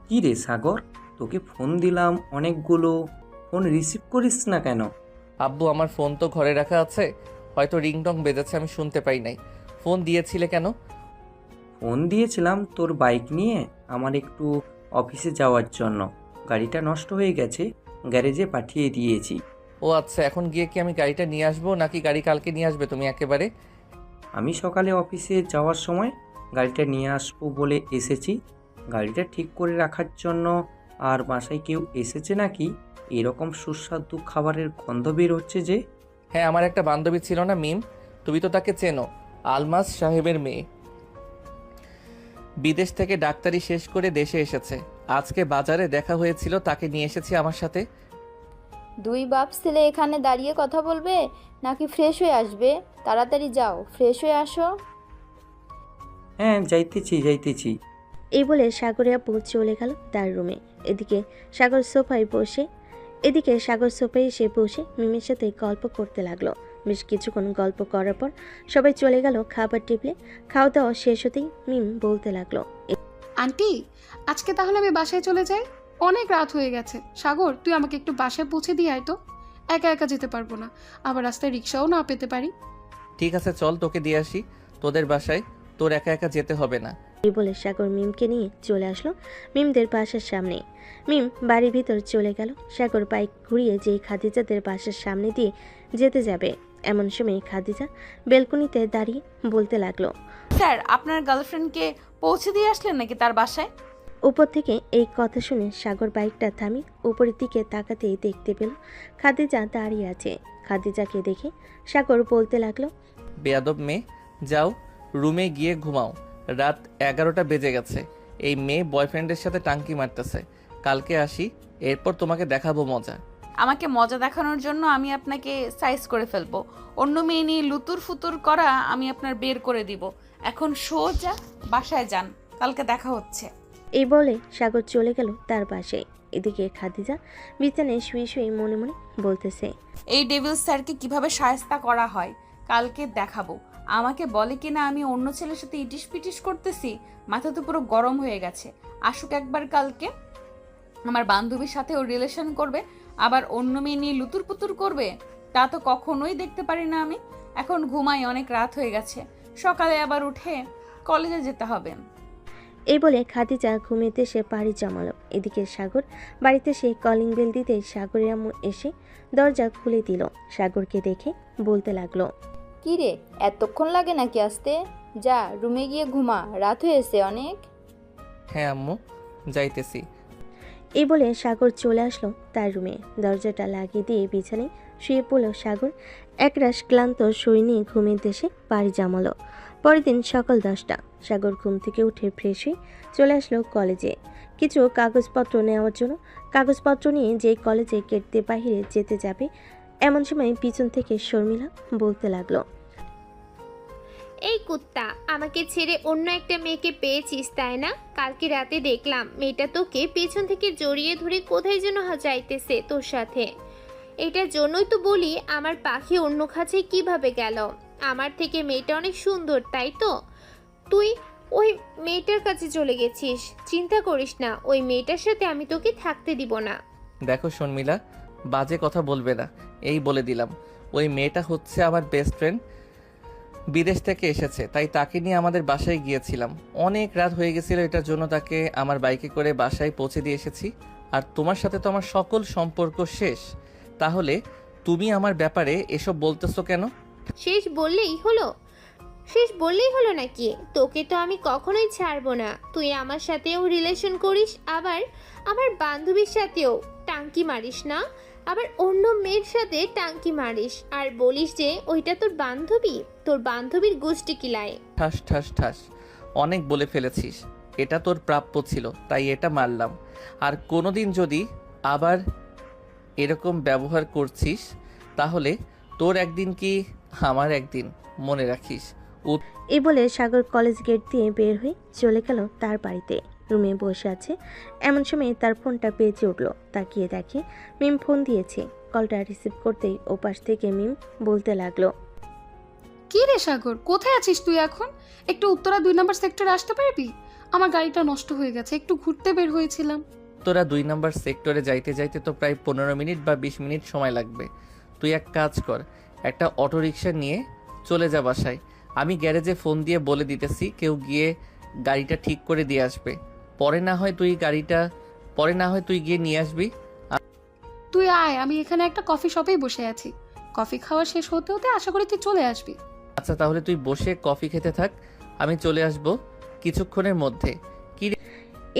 কি রে সাগর, তোকে ফোন দিলাম অনেকগুলো, ফোন রিসিভ করিস না কেন? আব্বু, আমার ফোন তো ঘরে রাখা আছে, হয়তো রিংটং বেজেছে, আমি শুনতে পাই নাই। ফোন দিয়েছিলে কেন? ফোন দিয়েছিলাম তোর বাইক নিয়ে আমার একটু অফিসে যাওয়ার জন্য। গাড়িটা নষ্ট হয়ে গেছে, গ্যারেজে পাঠিয়ে দিয়েছি। ও আচ্ছা, এখন গিয়ে কি আমি গাড়িটা নিয়ে আসবো নাকি গাড়ি কালকে নিয়ে আসবে তুমি একেবারে? আমি সকালে অফিসে যাওয়ার সময় গাড়িটা নিয়ে আসবো বলে এসেছি। গাড়িটা ঠিক করে রাখার জন্য। আর বাসায় কেউ এসেছে নাকি? এরকম সুস্বাদু খাবারের গন্ধ বের হচ্ছে যে। হ্যাঁ, আমার একটা বান্ধবী ছিল না মিম, তুমি তো তাকে চেনো, আলমাস সাহেবের মেয়ে। বিদেশ থেকে ডাক্তারি শেষ করে দেশে এসেছে। আজকে বাজারে দেখা হয়েছিল, তাকে নিয়ে এসেছি আমার সাথে। দুই বাপ ছেলে এখানে দাঁড়িয়ে কথা বলবে নাকি ফ্রেশ হয়ে আসবে? তাড়াতাড়ি যাও, ফ্রেশ হয়ে আসো। হ্যাঁ যাইতেছি। এই বলে সাগরের আপু চলে গেল তার রুমে। এদিকে সাগর সোফায় এসে বসে মিমের সাথে গল্প করতে লাগলো। বেশ কিছুক্ষণ গল্প করার পর সবাই চলে গেল খাবার টেবিলে। খাওয়া দাওয়া শেষ হতেই মিম বলতে লাগলো, আন্টি, আজকে তাহলে আমি বাসায় চলে যাই, অনেক রাত হয়ে গেছে। সাগর, তুই আমাকে একটু বাসায় পৌঁছে দিয়ে আয় তো, একা একা যেতে পারবো না, আবার রাস্তায় রিক্সাও না পেতে পারি। ঠিক আছে চল, তোকে দিয়ে আসি তোদের বাসায়, তোর একা একা যেতে হবে না। এই বলে সাগর মিমকে নিয়ে চলে আসলো মিমদের বাসার সামনে। মিম বাড়ির ভিতর চলে গেল। সাগর বাইক ঘুরিয়ে যেই খাদিজাদের বাসার সামনে দিয়ে যেতে যাবে, এমন সময় খাদিজা বেলকনিতে দাঁড়িয়ে বলতে লাগলো, স্যার, আপনার গার্লফ্রেন্ডকে পৌঁছে দিয়ে আসলেন নাকি তার বাসায়? উপর থেকে এই কথা শুনে সাগর বাইকটা থামিয়ে উপরের দিকে তাকাতেই দেখতে পেল খাদিজা দাঁড়িয়ে আছে। খাদিজাকে দেখে সাগর বলতে লাগলো, বেয়াদব মেয়ে, যাও রুমে গিয়ে ঘুমাও, রাত 11টা বেজে গেছে। এই মেয়ে বয়ফ্রেন্ডের সাথে টাঙ্কি মারতেছে। কালকে আসি, এরপর তোমাকে দেখাবো মজা। আমাকে মজা দেখানোর জন্য আমি আপনাকে সাইজ করে ফেলবো। অন্য মেয়ে নিয়ে লুতুর ফুতুর করা আমি আপনার বের করে দিব। এখন সোজা বাসায় যান, কালকে দেখা হচ্ছে। এই বলে সাগর চলে গেল তার বাসায়। এদিকে খাদিজা বিছানায় শুয়ে মনে মনে বলতেছে, এই ডেভিল স্যারকে কিভাবে শায়েস্তা করা হয় কালকে দেখাবো। আমাকে বলে কিনা আমি অন্য ছেলের সাথে ইটিস পিটিস করতেছি, মাথা তো পুরো গরম হয়ে গেছে। আসুক একবার কালকে, আমার বান্ধবীর সাথে ও রিলেশন করবে, আবার অন্য মেয়ে নিয়ে লুতুর পুতুর করবে, তা তো কখনোই দেখতে পারি না আমি। এখন ঘুমাই, অনেক রাত হয়ে গেছে, সকালে আবার উঠে কলেজে যেতে হবে। এই বলে খাদিজা ঘুমেতে সে পাড়ি জমালো। এদিকে সাগর বাড়িতে সে কলিং বেল দিতে সাগরের আম্মু এসে দরজা খুলে দিল। সাগরকে দেখে বলতে লাগলো, কি রে, এতক্ষণ লাগে নাকি আসতে? যা রুমে গিয়ে ঘুমা, রাত হয়েছে অনেক। হ্যাঁ আম্মু, যাইতেছি। এই বলে সাগর চলে আসলো তার রুমে। দরজাটা লাগিয়ে দিয়ে বিছানায় শুয়ে পড়ল সাগর। একরাশ ক্লান্ত শরীর নিয়ে ঘুমের দেশে পাড়ি জমালো। পরের দিন সকাল 10টা। সাগর ঘুম থেকে উঠে ফ্রেশ হয়ে চলে আসলো কলেজে কিছু কাগজপত্র নেওয়ার জন্য। কাগজপত্র নিয়ে যেই কলেজে গেট দিয়ে বাহিরে যেতে যাবে, এমন সময় পিছন থেকে শর্মিলা বলতে লাগলো, এই কুত্তা, আমাকে ছেড়ে অন্য একটা মেয়েকে পেয়েছিস তাই না? কালকে রাতে দেখলাম মেয়েটা তোকে পেছন থেকে জড়িয়ে ধরে কোথায় যেন যাইতেছে তোর সাথে। এটার জন্যই তো বলি আমার পাখি অন্য খাঁচায় কিভাবে গেল। আমার থেকে মেয়েটা অনেক সুন্দর, তাই তো? তুই ওই মেয়েটার কাছে চলে গেছিস। চিন্তা করিস না, ওই মেয়েটার সাথে আমি তোকে থাকতে দিব না। দেখো শর্মিলা, বাজে কথা বলবে না, এই বলে দিলাম। ওই মেয়েটা হচ্ছে আমার বেস্ট ফ্রেন্ড, বিদেশ থেকে এসেছে, তাই তাকে নিয়ে আমাদের বাসায় গিয়েছিলাম। অনেক রাত হয়ে গেছিল, এটার জন্য তাকে আমার বাইকে করে বাসায় পৌঁছে দিয়ে এসেছি। আর তোমার সাথে তো আমার সকল সম্পর্ক শেষ, তাহলে তুমি আমার ব্যাপারে এসব বলতেছো কেন? শেষ বললেই হলো নাকি? তোকে তো আমি কখনোই ছাড়বো না। তুই আমার সাথেও রিলেশন করিস, আবার আমার বান্ধবীর সাথেও টাঙ্কি মারিস না, আবার অন্য মেয়ের সাথে টাঙ্কি মারিস আর বলিস যে ওইটা তোর বান্ধবী। তোর বান্ধবীর গোষ্ঠী কিলায়। ঠাস ঠাস ঠাস, অনেক বলে ফেলেছিস। এটা তোর প্রাপ্য ছিল, তাই এটা মারলাম। আর কোনোদিন যদি আবার এরকম ব্যবহার করছিস, তাহলে তোর একদিন কি আমার একদিন, মনে রাখিস। এই বলে সাগর কলেজ গেট দিয়ে বের হয়ে চলে গেল তার বাড়িতে। রুমে বসে আছে, এমন সময় তার ফোনটা বেজে উঠল। তাকিয়ে দেখে মিম ফোন দিয়েছে। কলটা রিসিভ করতেই ওপাশ থেকে মিম বলতে লাগলো, কি রে সাগর, কোথায় আছিস তুই এখন? একটু উত্তরা 2 নম্বর সেক্টরে আসতে পারবি? আমার গাড়িটা নষ্ট হয়ে গেছে, একটু ঘুরতে বের হয়েছিলাম। তোরা 2 নম্বর সেক্টরে যাইতে যাইতে তো প্রায় 15 মিনিট বা 20 মিনিট সময় লাগবে। তুই এক কাজ কর, একটা অটো রিক্সা নিয়ে চলে যা বাসায়। আমি গ্যারেজে ফোন দিয়ে বলে দিতেছি, কেউ গিয়ে গাড়িটা ঠিক করে দিয়ে আসবে। পরে না হয় তুই গিয়ে নিয়ে আসবি। তুই আয়, আমি এখানে একটা কফি শপেই বসে আছি। কফি খাওয়া শেষ হতে হতে আশা করি তুই চলে আসবি। আচ্ছা, তাহলে তুই বসে কফি খেতে থাক, আমি চলে আসব কিছুক্ষণের মধ্যে।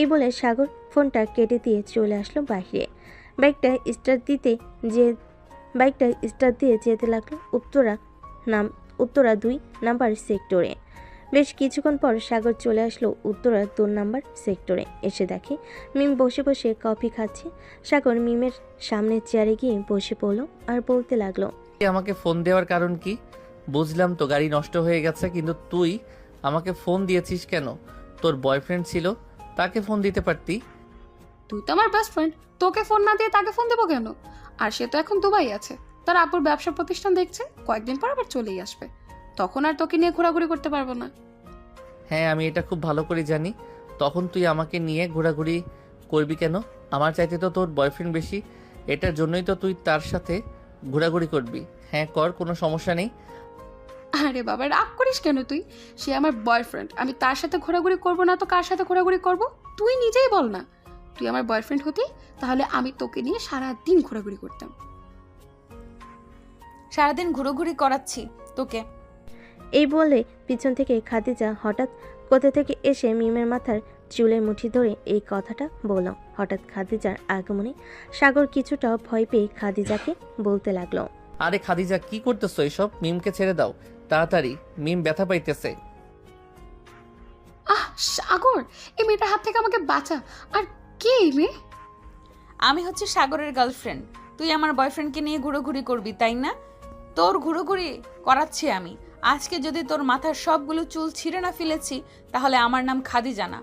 এই বলে সাগর ফোনটা কেটে দিয়ে চলে আসলো বাইরে। বাইকটা স্টার্ট দিয়ে যেতে লাগলো উত্তরা 2 নাম্বার সেক্টরে। বেশ কিছুক্ষণ পর সাগর চলে আসলো উত্তরা 2 নাম্বার সেক্টরে। এসে দেখে মিম বসে বসে কফি খাচ্ছে। সাগর মিমের সামনের চেয়ারে গিয়ে বসে পড়লো আর বলতে লাগলো, আমাকে ফোন দেওয়ার কারণ কি? বুঝলাম তো গাড়ি নষ্ট হয়ে গেছে, কিন্তু তুই আমাকে ফোন দিয়েছিস কেন? তোর বয়ফ্রেন্ড ছিল, তাকে ফোন দিতে পারতি। তুই তো আমার বেস্ট ফ্রেন্ড, তোকে ফোন না দিয়ে তাকে ফোন দেবো কেন? আর সে তো এখন দুবাই আছে, তার আব্বুর ব্যবসা প্রতিষ্ঠান দেখছে, কয়েকদিন পর আবার চলেই আসবে। তখন আর তোকে নিয়ে ঘোরাঘুরি করতে পারবো না। হ্যাঁ, আমি এটা খুব ভালো করে জানি। তখন তুই আমাকে নিয়ে ঘোরাঘুরি করবি কেন? আমার চাইতে তো তোর বয়ফ্রেন্ড বেশি, এটার জন্যই তো তুই তার সাথে ঘোরাঘুরি করবি। হ্যাঁ কর, কোনো সমস্যা নেই। আরে বাবা, রাগ করিস কেন তুই? সে আমার বয়ফ্রেন্ড, আমি তার সাথে ঘোরাঘুরি করবো না তো কার সাথে ঘোরাঘুরি করব? তুই নিজেই বল না। তুই আমার বয়ফ্রেন্ড হতি, তাহলে আমি তোকে নিয়ে সারাদিন ঘোরাঘুরি করতাম। সারাদিন ঘুরোঘুরি করাচ্ছি তোকে। এই বলে পিছন থেকে খাদিজা হঠাৎ কোথা থেকে এসে মিমের মাথার চুলে মুঠি ধরে এই কথাটা বলল। হঠাৎ খাদিজার আগমনে সাগর কিছুটা ভয় পেয়ে খাদিজাকে বলতে লাগলো, আরে খাদিজা, কি করতেছো এসব? মিমকে ছেড়ে দাও তাড়াতাড়ি, মিম ব্যথা পাইতেছে। সাগর, এই মেয়েটার হাত থেকে আমাকে বাঁচা। আর কে এই মেয়ে? আমি হচ্ছে সাগরের গার্লফ্রেন্ড। তুই আমার বয়ফ্রেন্ডকে নিয়ে ঘুরোঘুরি করবি, তাই না? তোর ঘুরোঘুরি করাচ্ছি আমি। আজকে যদি তোর মাথার সবগুলো চুল ছিঁড়ে না ফেলেছি, তাহলে আমার নাম খাদিজা না।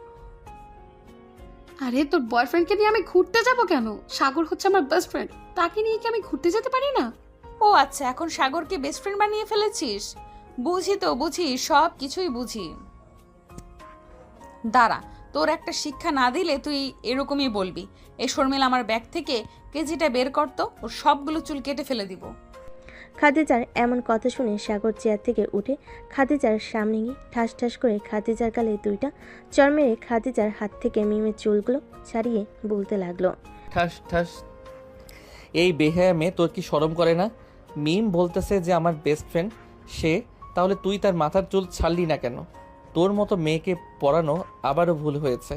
আরে তোর বয়ফ্রেন্ডকে নিয়ে আমি ঘুরতে যাব কেন? সাগর হচ্ছে আমার বেস্ট ফ্রেন্ড, তাকে নিয়ে কি আমি ঘুরতে যেতে পারি না? ও আচ্ছা, এখন সাগরকে বেস্ট ফ্রেন্ড বানিয়ে ফেলেছিস। বুঝি, সব কিছুই বুঝি। দাঁড়া, তোর একটা শিক্ষা না দিলে তুই এরকমই বলবি। এই শর্মিলা আমার ব্যাগ থেকে কেজিটা বের করতো, ওর সবগুলো চুল কেটে ফেলে দিব। খাদিজার এমন কথা শুনে সাগর চেয়ার থেকে উঠে খাদিজার সামনে গিয়ে ঠাস ঠাস করে খাদিজার গালে 2টা চড় মেরে খাদিজার হাত থেকে মিমের চুলগুলো ছাড়িয়ে বলতে লাগলো, ঠাস ঠাস। এই বেহায়া মেয়ে, তোর কি শরম করে না? মিম বলতেছে যে আমার বেস্ট ফ্রেন্ড সে, তাহলে তুই তার মাথার চুল ছাড়লি না কেন? তোর মতো মেয়েকে পড়ানো আবারও ভুল হয়েছে,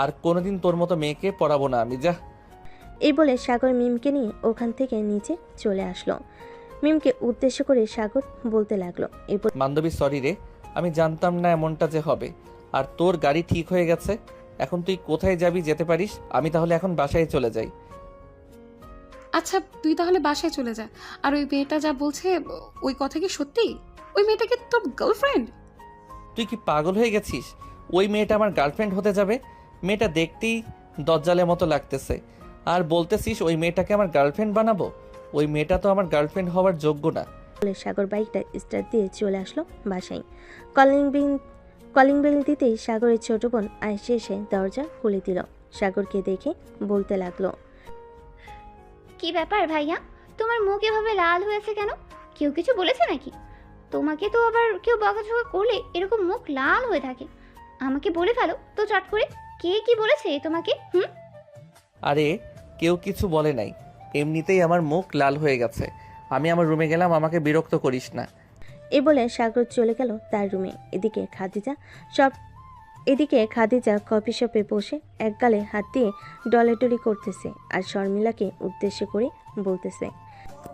আর কোনোদিন তোর মতো মেয়েকে পড়াবো না আমি, যা। এই বলে সাগর মিমকে নিয়ে ওখান থেকে নিচে চলে আসলো। মিমকে উদ্দেশ্য করে সাগর বলতে লাগলো, বান্ধবী সরি রে, আমি জানতাম না এমনটা যে হবে। আর তোর গাড়ি ঠিক হয়ে গেছে, এখন তুই কোথায় যাবি যেতে পারিস। আমি তাহলে এখন বাসায় চলে যাই। আচ্ছা, তুই তাহলে বাসায় চলে যা। আর ওই মেয়েটা যা বলছে, ওই কথা কি সত্যি? ওই মেয়েটা কি তোর গার্লফ্রেন্ড? তুই কি পাগল হয়ে গেছিস? ওই মেয়েটা আমার গার্লফ্রেন্ড হতে যাবে? মেয়েটা দেখতেই দজ্জালের মতো লাগতেছে, আর বলতেছিস ওই মেয়েটাকে আমার গার্লফ্রেন্ড বানাবো? ওই মেয়েটা তো আমার গার্লফ্রেন্ড হওয়ার যোগ্য না। বলে সাগর বাইকটা স্টার্ট দিয়ে চলে আসলো বাসায়। কলিং বেল দিতেই সাগরের ছোট বোন আয়েশা এসে দরজা খুলে দিল। সাগরকে দেখে বলতে লাগলো, কি ব্যাপার ভাইয়া, তোমার মুখ এভাবে লাল হয়েছে কেন? কেউ কিছু বলেছে নাকি? তোমাকে তো আবার কেউ বকাঝকা করলে এরকম মুখ লাল হয়ে থাকে। আমাকে বলে ফেলো তো চট করে, কে কি বলেছে তোমাকে? আরে কেউ কিছু বলে নাই, এমনিতেই আমার মুখ লাল হয়ে গেছে। আমি আমার রুমে গেলাম, আমাকে বিরক্ত করিস না। এ বলে সাগর চলে গেল তার রুমে। এদিকে খাদিজা কফি শপে বসে এক গালে হাত দিয়ে ডলাডলি করতেছে আর শর্মিলাকে উদ্দেশ্য করে বলতেছে,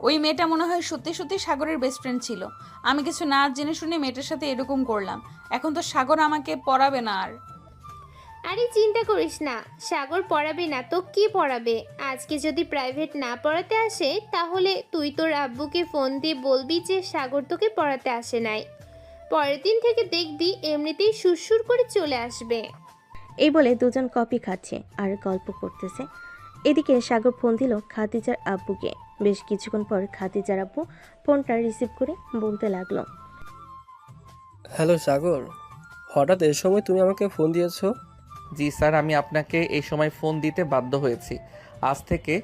ওই মেয়েটা মনে হয় সত্যি সত্যি সাগরের বেস্ট ফ্রেন্ড ছিল। আমি কিছু না জেনে শুনে মেয়েটার সাথে এরকম করলাম। এখন তো সাগর আমাকে পড়াবে না আর। আরে চিন্তা করিস না, সাগর পড়াবে না তো কি পড়াবে? আজকে যদি প্রাইভেট না পড়াতে আসে তাহলে তুই তোর আব্বুকে ফোন দিয়ে বলবি যে সাগর তোকে পড়াতে আসে নাই। পরের দিন থেকে দেখবি এমনিতেই সুরসুর করে চলে আসবে। এই বলে দুজন কফি খাচ্ছে আর গল্প করতেছে। এদিকে সাগর ফোন দিল খাদিজার আব্বুকে। বেশ কিছুক্ষণ পর খাদিজার আব্বু ফোনটা রিসিভ করে বলতে লাগলো, হ্যালো সাগর, হঠাৎ এই সময় তুমি আমাকে ফোন দিয়েছো? জি স্যার, আমি আপনাকে এই সময় ফোন দিতে বাধ্য হয়েছি। আজ থেকে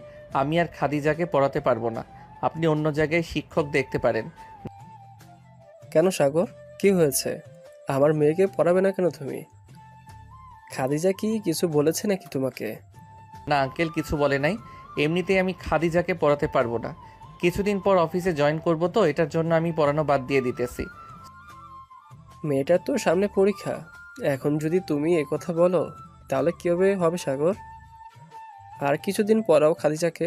আমি আর খাদিজাকে পড়াতে পারবো না। আপনি অন্য জায়গায় শিক্ষক দেখতে পারেন। কেন সাগর, কি হয়েছে? আমার মেয়েকে পড়াবে না কেন তুমি? খাদিজা কি কিছু বলেছে নাকি তোমাকে? না আঙ্কেল, কিছু বলে নাই। এমনিতেই আমি খাদিজাকে পড়াতে পারবো না। কিছুদিন পর অফিসে জয়েন করব, তো এটার জন্য আমি পড়ানো বাদ দিয়ে দিতেছি। মেয়েটার তো সামনে পরীক্ষা, এখন যদি তুমি কথা বলো তাহলে কীভাবে হবে সাগর? আর কিছুদিন পরাও খাদিজাকে,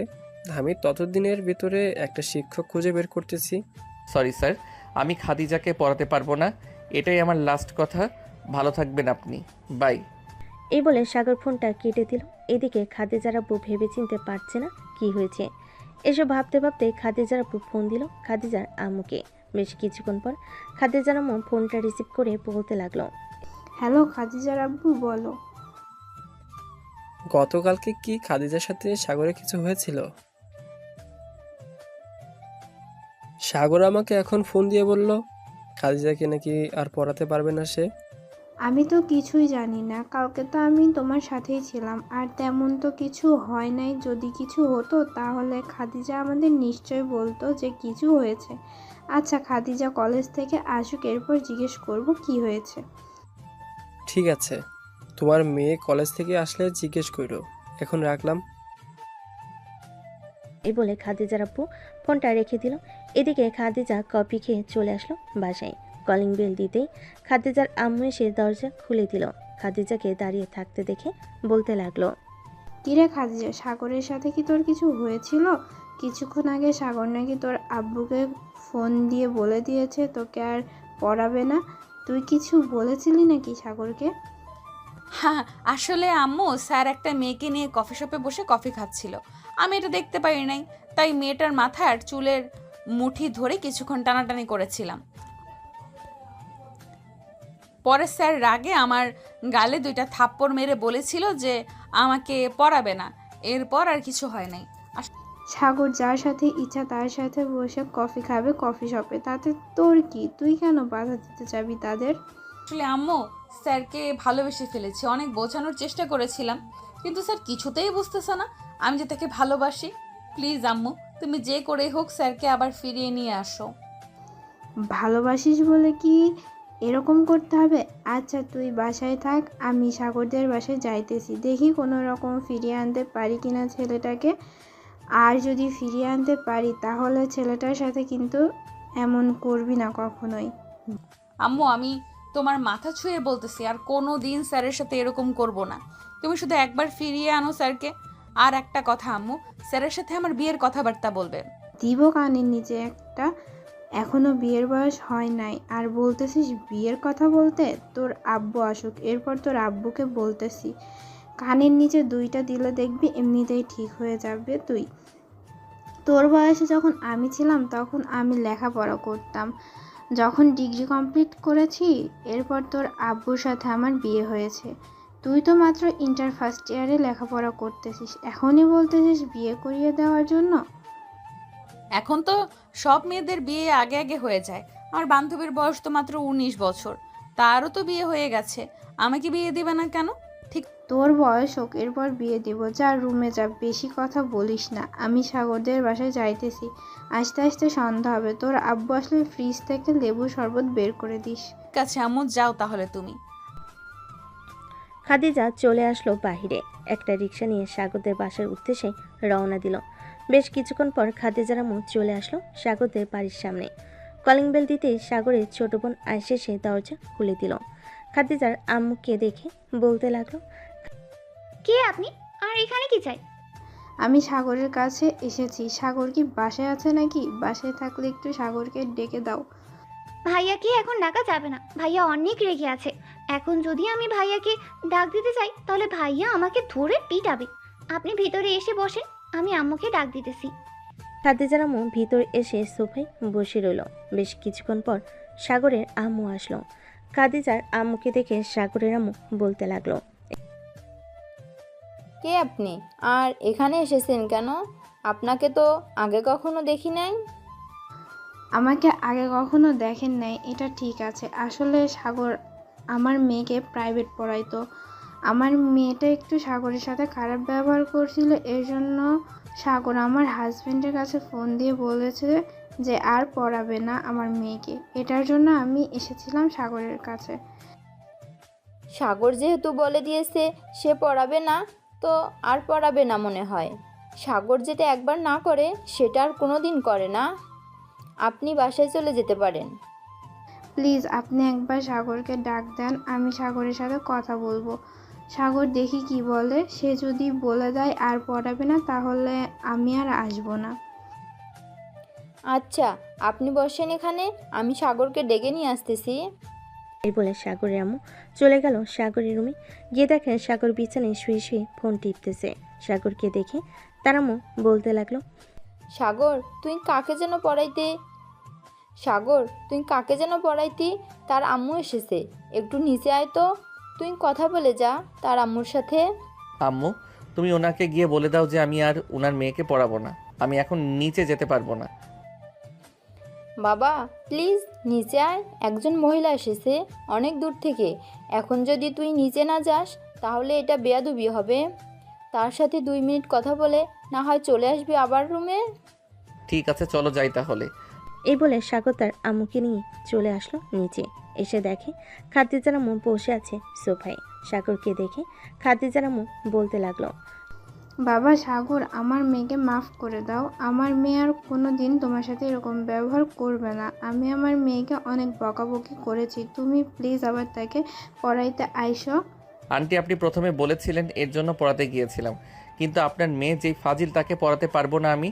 আমি ততদিনের ভিতরে একটা শিক্ষক খুঁজে বের করতেছি। সরি স্যার, আমি খাদিজাকে পড়াতে পারবো না। এটাই আমার লাস্ট কথা। ভালো থাকবেন আপনি, বাই। এই বলে সাগর ফোনটা কেটে দিল। এদিকে খাদিজার আব্বু ভেবে চিনতে পারছে না কি হয়েছে। এসব ভাবতে ভাবতে খাদিজার আব্বু ফোন দিল খাদিজার আম্মুকে। বেশ কিছুক্ষণ পর খাদিজার আম্মু ফোনটা রিসিভ করে বলতে লাগলো, হ্যালো খাদিজার আব্বু, বলো। গতকালকে কি খাদিজার সাথে সাগরের কিছু হয়েছিল? সাগর আমাকে এখন ফোন দিয়ে বলল খাদিজাকে নাকি আর পড়াতে পারবে না সে। আমি তো কিছুই জানি না, কালকে তো আমি তোমার সাথেই ছিলাম, আর তেমন তো কিছু হয় নাই। যদি কিছু হতো তাহলে খাদিজা আমাদের নিশ্চয় বলতো যে কিছু হয়েছে। আচ্ছা খাদিজা কলেজ থেকে আসুক, এরপর জিজ্ঞেস করব কি হয়েছে। ঠিক আছে, তোমার মেয়ে কলেজ থেকে আসলে জিজ্ঞেস করো। এখন রাখলাম। এই বলে খাদিজার আব্বু ফোনটা রেখে দিল। এদিকে খাদিজা কফি খেয়ে চলে আসলো বাসায়। কলিং বেল দিতেই খাদিজার আম্মু এসে দরজা খুলে দিল। খাদিজাকে দাঁড়িয়ে থাকতে দেখে বলতে লাগলো, কিরে খাদিজা, সাগরের সাথে কি তোর কিছু হয়েছিল? কিছুক্ষণ আগে সাগর নাকি তোর আব্বুকে ফোন দিয়ে বলে দিয়েছে তোকে আর পড়াবে না। তুই কিছু বলেছিলি নাকি সাগরকে? হ্যাঁ, আসলে আম্মু স্যার একটা মেয়েকে নিয়ে কফি শপে বসে কফি খাচ্ছিল। আমি এটা দেখতে পারি নাই, তাই মেয়েটার মাথার চুলের মুঠি ধরে কিছুক্ষণ টানাটানি করেছিলাম। পরে স্যার রাগে আমার গালে 2টা থাপ্পড় মেরে বলেছিল যে আমাকে পড়াবে না। এরপর আর কিছু হয় নাই। সাগর যার সাথে ইচ্ছা তার সাথে বসে কফি খাবে কফি শপে, তাতে তোর কি? তুই কেন বাধা দিতে যাবি তাদের? আসলে আম্মু স্যারকে ভালোবেসে ফেলেছি, অনেক বোঝানোর চেষ্টা করেছিলাম, কিন্তু স্যার কিছুতেই বুঝতেছে না আমি যে তাকে ভালোবাসি। প্লিজ আম্মু, তুমি যে করে হোক স্যারকে আবার ফিরিয়ে নিয়ে আসো। ভালোবাসিস বলে কি এরকম করতে হবে? আচ্ছা তুই বাসায় থাক, আমি সাগরদের বাসায় যাইতেছি, দেখি কোনো রকম ফিরিয়ে আনতে পারি কিনা ছেলেটাকে। আর যদি ফিরিয়ে আনতে পারি তাহলে ছেলেটার সাথে কিন্তু এমন করবি না কখনোই। আম্মু আমি তোমার মাথা ছুঁয়ে বলতেছি, আর কোনো দিন স্যারের সাথে এরকম করব না। তুমি শুধু একবার ফিরিয়ে আনো স্যারকে। আর একটা কথা আম্মু, স্যারের সাথে আমার বিয়ের কথাবার্তা বলবে। দিব কানের নিচে একটা, এখনো বিয়ের বয়স হয় নাই আর বলতেছিস বিয়ের কথা বলতে? তোর আব্বু আসুক, এরপর তোর আব্বুকে বলতেছি। কানের নিচে 2টা দিলে দেখবি এমনিতেই ঠিক হয়ে যাবে। তোর বয়সে যখন আমি ছিলাম তখন আমি লেখাপড়া করতাম। যখন ডিগ্রি কমপ্লিট করেছি এরপর তোর আব্বুর সাথে আমার বিয়ে হয়েছে। তুই তো মাত্র ইন্টার ফার্স্ট ইয়ারে লেখাপড়া করতেছিস, এখনই বলতেছিস বিয়ে করিয়ে দেওয়ার জন্য? এখন তো সব মেয়েদের বিয়ে আগে আগে হয়ে যায়। আমার বান্ধবীর বয়স তো মাত্র 19 বছর। তারও তো বিয়ে হয়ে গেছে, আমাকে বিয়ে দিবে না কেন? ঠিক তোর বয়স হোক, এরপর বিয়ে দিব। যা রুমে যা, বেশি কথা বলিস না। আমি সাগরদের বাসায় যাইতেছি, আস্তে আস্তে সন্ধ্যা হবে। তোর আব্বু আসলে ফ্রিজ থেকে লেবু শরবত বের করে দিস। আছে আম্মু, যাও তাহলে তুমি। খাদিজা চলে আসলো বাহিরে। একটা রিক্সা নিয়ে সাগরদের বাসার উদ্দেশ্যে রওনা দিল। বেশ কিছুক্ষণ পর খাদিজার আম্মু চলে আসলো সাগরদের বাড়ির সামনে। কলিং বেল দিতেই সাগরের ছোট বোন আয়েশা এসে দরজা খুলে দিল। খাদিজার আম্মুকে দেখে বলতে লাগলো, কে আপনি? আর এখানে কি চাই? আমি সাগরের কাছে এসেছি। সাগর কি বাসায় আছে নাকি? বাসায় থাকলে একটু সাগরকে ডেকে দাও। ভাইয়াকে এখন ডাকা যাবে না, ভাইয়া অনেক রেগে আছে। এখন যদি আমি ভাইয়াকে ডাক দিতে চাই তাহলে ভাইয়া আমাকে ধরে পিটাবে। আপনি ভিতরে এসে বসেন, আমি আম্মুকে ডাক দিতেছি। খাদিজার আম্মু ভিতর এসে সোফায় বসে রইল। বেশ কিছুক্ষণ পর সাগরের আম্মু আসলো। খাদিজার আম্মুকে দেখে সাগরের আম্মু বলতে লাগলো, কে আপনি? আর এখানে এসেছেন কেন? আপনাকে তো আগে কখনো দেখি নাই। আমাকে আগে কখনো দেখেন নাই, এটা ঠিক আছে। আসলে সাগর আমার মেয়েকে প্রাইভেট পড়াইতো। আমার মেয়েটা একটু সাগরের সাথে খারাপ ব্যবহার করছিল, এর জন্য সাগর আমার হাজবেন্ডের কাছে ফোন দিয়ে বলেছে যে আর পড়াবে না আমার মেয়েকে। এটার জন্য আমি এসেছিলাম সাগরের কাছে। সাগর যেহেতু বলে দিয়েছে সে পড়াবে না, তো আর পড়াবে না মনে হয়। সাগর যেটা একবার না করে সেটা আর কোনো দিন করে না। আপনি বাসায় চলে যেতে পারেন। প্লিজ আপনি একবার সাগরকে ডাক দেন, আমি সাগরের সাথে কথা বলবো। সাগর দেখি কি বলে। সে যদি বলে দেয় আর পড়াবে না তাহলে আমি আর আসবো না। আচ্ছা, আপনি বসেন এখানে, আমি সাগরকে ডেকে নিয়ে আসতেছি। এই বলে সাগরের আম্মু চলে গেল সাগরের রুমে। গিয়ে দেখেন সাগর বিছানায় শুয়ে শুয়ে ফোন টিপতেছে। সাগরকে দেখে তার আম্মু বলতে লাগলো, সাগর তুই কাকে যেন পড়াইতে সাগর তুই কাকে যেন পড়াইতি? তার আম্মু এসেছে, একটু নিচে আয় তো। তুই কথা বলে যা তার আম্মুর সাথে। আম্মু, তুমি ওনাকে গিয়ে বলে দাও যে আমি আর ওনার মেয়েকে পড়াবো না। আমি এখন নিচে যেতে পারবো না। বাবা প্লিজ নিচে আয়, একজন মহিলা এসেছে অনেক দূর থেকে। এখন যদি তুই নিচে না যাস তাহলে এটা বেয়াদবি হবে। তার সাথে 2 মিনিট কথা বলে না হয় চলে আসবি আবার রুমে। ঠিক আছে, চলো যাই তাহলে। এই বলে সাগর তার আম্মুকে নিয়ে চলে আসলো নিচে। এসে দেখে খাদিজার আম্মু বসে আছে সোফায়। সাগরকে দেখে খাদিজার আম্মু বলতে লাগলো, বাবা সাগর, আমার মেয়েকে মাফ করে দাও। আমার মেয়ে আর কোনো দিন তোমার সাথে এরকম ব্যবহার করবে না। আমি আমার মেয়েকে অনেক বকাবকি করেছি, তুমি প্লিজ আবার তাকে পড়াইতে আইসো। আন্টি, আপনি প্রথমে বলেছিলেন এর জন্য পড়াতে গিয়েছিলাম, কিন্তু আপনার মেয়ে যেই ফাজিল তাকে পড়াতে পারবো না আমি।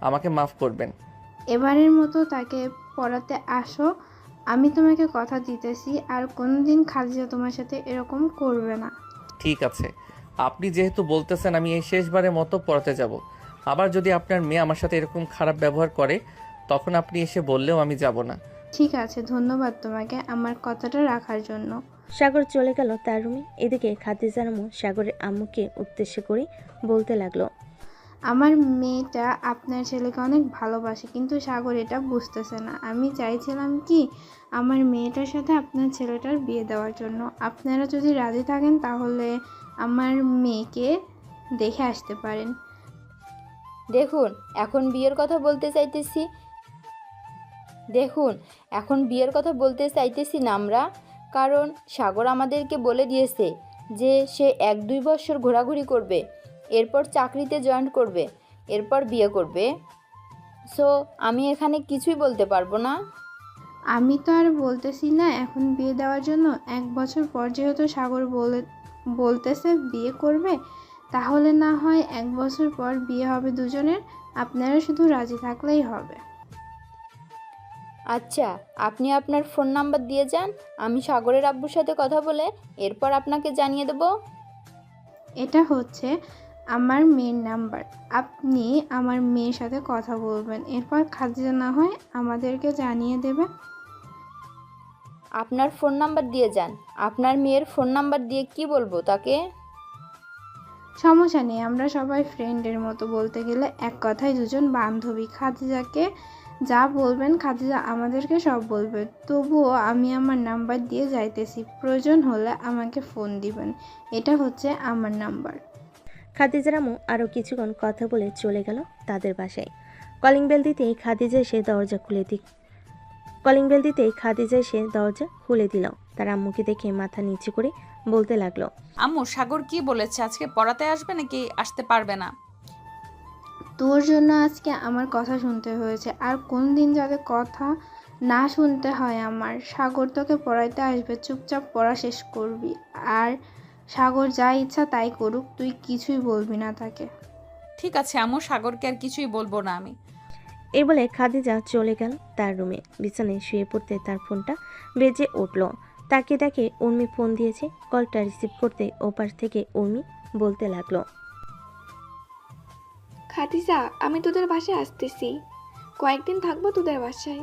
আমাকে মাফ করবেন। এবারের মতো তাকে পড়াতে আসো। আমি তোমাকে কথা দিতেছি আর কোনো দিন খাদিজা তোমার সাথে এরকম করবে না। ঠিক আছে, আপনি যেহেতু বলতেছেন আমি এই শেষবারের মতো পড়াতে যাব। আবার যদি আপনার মেয়ে আমার সাথে এরকম খারাপ ব্যবহার করে তখন আপনি এসে বললেও আমি যাব না। ঠিক আছে, ধন্যবাদ তোমাকে আমার কথাটা রাখার জন্য। সাগর চলে গেল তার রুমে। এদিকে খাদিজার আম্মু সাগরের আম্মুকে উদ্দেশ্য করে বলতে লাগলো, আমার মেয়েটা আপনার ছেলেকে অনেক ভালোবাসে, কিন্তু সাগর এটা বুঝতেছে না। আমি চাইছিলাম কি আমার মেয়েটার সাথে আপনার ছেলেটার বিয়ে দেওয়ার জন্য। আপনারা যদি রাজি থাকেন তাহলে আমার মেয়েকে দেখে আসতে পারেন। দেখুন এখন বিয়ের কথা বলতে চাইতেছি না আমরা, কারণ সাগর আমাদেরকে বলে দিয়েছে যে সে 1-2 বছর ঘোরাঘুরি করবে, এরপর চাকরিতে জয়েন করবে, এরপর বিয়ে করবে। সো আমি এখানে কিছুই বলতে পারবো না। আমি তো আর বলতেছি না এখন বিয়ে দেওয়ার জন্য। 1 বছর পর যেহেতু সাগর বলতেছে বিয়ে করবে, তাহলে না হয় 1 বছর পর বিয়ে হবে দুজনের। আপনারা শুধু রাজি থাকলেই হবে। আচ্ছা, আপনি আপনার ফোন নাম্বার দিয়ে যান, আমি সাগরের আব্বুর সাথে কথা বলে এরপর আপনাকে জানিয়ে দেব। এটা হচ্ছে আমার মেয়ের নাম্বার। আপনি আমার মেয়ের সাথে কথা বলবেন, এরপর খাদিজা না হয় আমাদেরকে জানিয়ে দেবে। আপনার ফোন নাম্বার দিয়ে যান। আপনার মেয়ের ফোন নাম্বার দিয়ে কি বলবো তাকে? সমস্যা নেই, আমরা সবাই ফ্রেন্ডের মতো, বলতে গেলে এক কথায় দুজন বান্ধবী। খাদিজাকে যা বলবেন খাদিজা আমাদেরকে সব বলবে। তবুও আমি আমার নাম্বার দিয়ে যাইতেছি, প্রয়োজন হলে আমাকে ফোন দিবেন, এটা হচ্ছে আমার নাম্বার। খাদিজার আম্মু আরও কিছুক্ষণ কথা বলে চলে গেল তাদের বাসায়। কলিং বেল দিতেই খাদিজা এসে দরজা খুলে দিল। তার আম্মুকে দেখে মাথা নিচু করে বলতে লাগলো, আম্মু, সাগর কি বলেছে? আজকে পড়াতে আসবে নাকি আসতে পারবে না? তোর জন্য আজকে আমার কথা শুনতে হয়েছে, আর কোন দিন যাতে কথা না শুনতে হয় আমার। সাগর তোকে পড়াইতে আসবে, চুপচাপ পড়া শেষ করবি। আর সাগর যা ইচ্ছা তাই করুক, তুই কিছুই বলবি না তাকে। ঠিক আছে আম্মু, সাগরকে আর কিছুই বলবো না আমি। এই বলে খাদিজা চলে গেল তার রুমে। বিছানায় শুয়ে পড়তে তার ফোনটা বেজে উঠল। তাকে দেখে উর্মি ফোন দিয়েছে। কলটা রিসিভ করতে ওপাশ থেকে উর্মি বলতে লাগলো, খাদিজা, আমি তোদের বাসায় আসতেছি, কয়েকদিন থাকবো তোদের বাসায়।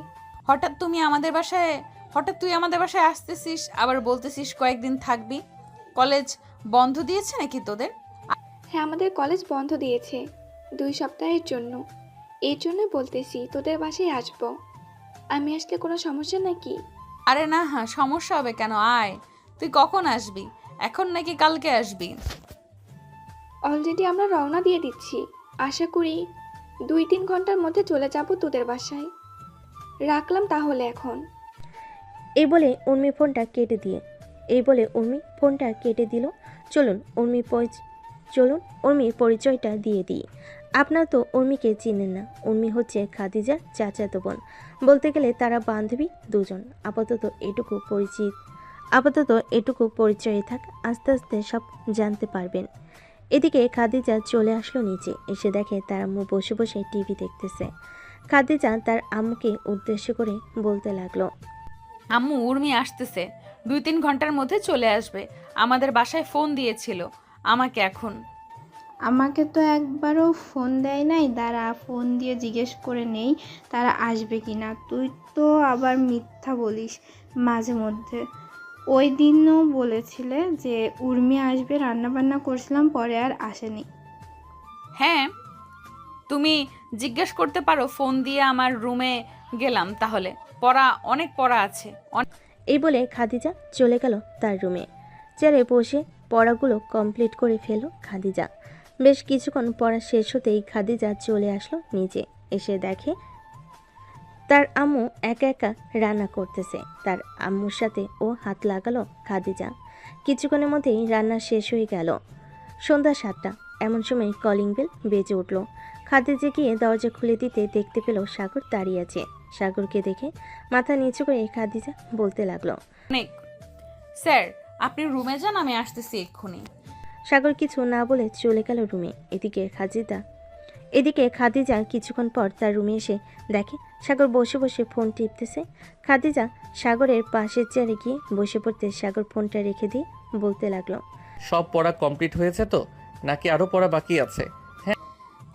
হঠাৎ তুই আমাদের বাসায় আসতেছিস, আবার বলতেছিস কয়েকদিন থাকবি? কলেজ বন্ধ দিয়েছে নাকি তোদের? হ্যাঁ, আমাদের কলেজ বন্ধ দিয়েছে 2 সপ্তাহের জন্য। এই জন্য বলতেছি তোদের বাসায় আসবো। আমি আসলে কোনো সমস্যা নাকি? আরে না, হ্যাঁ সমস্যা হবে কেন? আয়। তুই কখন আসবি? এখন নাকি কালকে আসবি? অলরেডি আমরা রওনা দিয়ে দিচ্ছি, আশা করি 2-3 ঘন্টার মধ্যে চলে যাব তোদের বাসায়। রাখলাম তাহলে এখন। এই বলে উর্মি ফোনটা কেটে দিল। চলুন উর্মির পরিচয়টা দিয়ে দিই। আপনার তো উর্মিকে চিনেন না। উর্মি হচ্ছে খাদিজার চাচাতো বোন। বলতে গেলে তারা বান্ধবী দুজন। আপাতত এটুকু পরিচয়ে থাক, আস্তে আস্তে সব জানতে পারবেন। এদিকে খাদিজা চলে আসলো নিচে। এসে দেখে তার আম্মু বসে বসে টিভি দেখতেছে। খাদিজা তার আম্মুকে উদ্দেশ্য করে বলতে লাগলো, আম্মু, উর্মি আসতেছে, 2-3 ঘন্টার মধ্যে চলে আসবে। আমাদের বাসায় ফোন দিয়েছিল আমাকে এখন। আমাকে তো একবারও ফোন দেয় নাই, দাঁড়া ফোন দিয়ে জিজ্ঞেস করে নেই তারা আসবে কি না। তুই তো আবার মিথ্যা বলিস মাঝে মধ্যে। ওই দিনও বলেছিলে যে উর্মি আসবে, রান্নাবান্না করছিলাম, পরে আর আসেনি। হ্যাঁ, তুমি জিজ্ঞেস করতে পারো, ফোন দিয়ে আমার রুমে গেলাম। তাহলে অনেক পড়া আছে। এই বলে খাদিজা চলে গেল তার রুমে। চেয়ারে বসে পড়াগুলো কমপ্লিট করে ফেলল খাদিজা। বেশ কিছুক্ষণ পড়া শেষ হতেই খাদিজা চলে আসলো নিচে। এসে দেখে তার আম্মু একা একা রান্না করতেছে। তার আম্মুর সাথে ও হাত লাগালো খাদিজা। কিছুক্ষণের মধ্যেই রান্না শেষ হয়ে গেল। সন্ধ্যা 7টা। এমন সময় কলিং বেল বেজে উঠল। খাদিজা গিয়ে দরজা খুলে দিতে দেখতে পেল সাগর দাঁড়িয়ে আছে। সাগরকে দেখে মাথা নিচু করে খাদিজা বলতে লাগলো, অনেক। স্যার, আপনি রুমে যান, আমি আসতেছি এক্ষুনি। সাগর কিছু না বলে চলে গেল রুমে। এদিকে খাদিজা কিছুক্ষণ পর তার রুমে এসে দেখে সাগর বসে বসে ফোন টিপতেছে। খাদিজা সাগরের পাশের চেয়ারে গিয়ে বসে পড়তে সাগর ফোনটা রেখে দিয়ে বলতে লাগলো, সব পড়া কমপ্লিট হয়েছে তো, নাকি আরও পড়া বাকি আছে?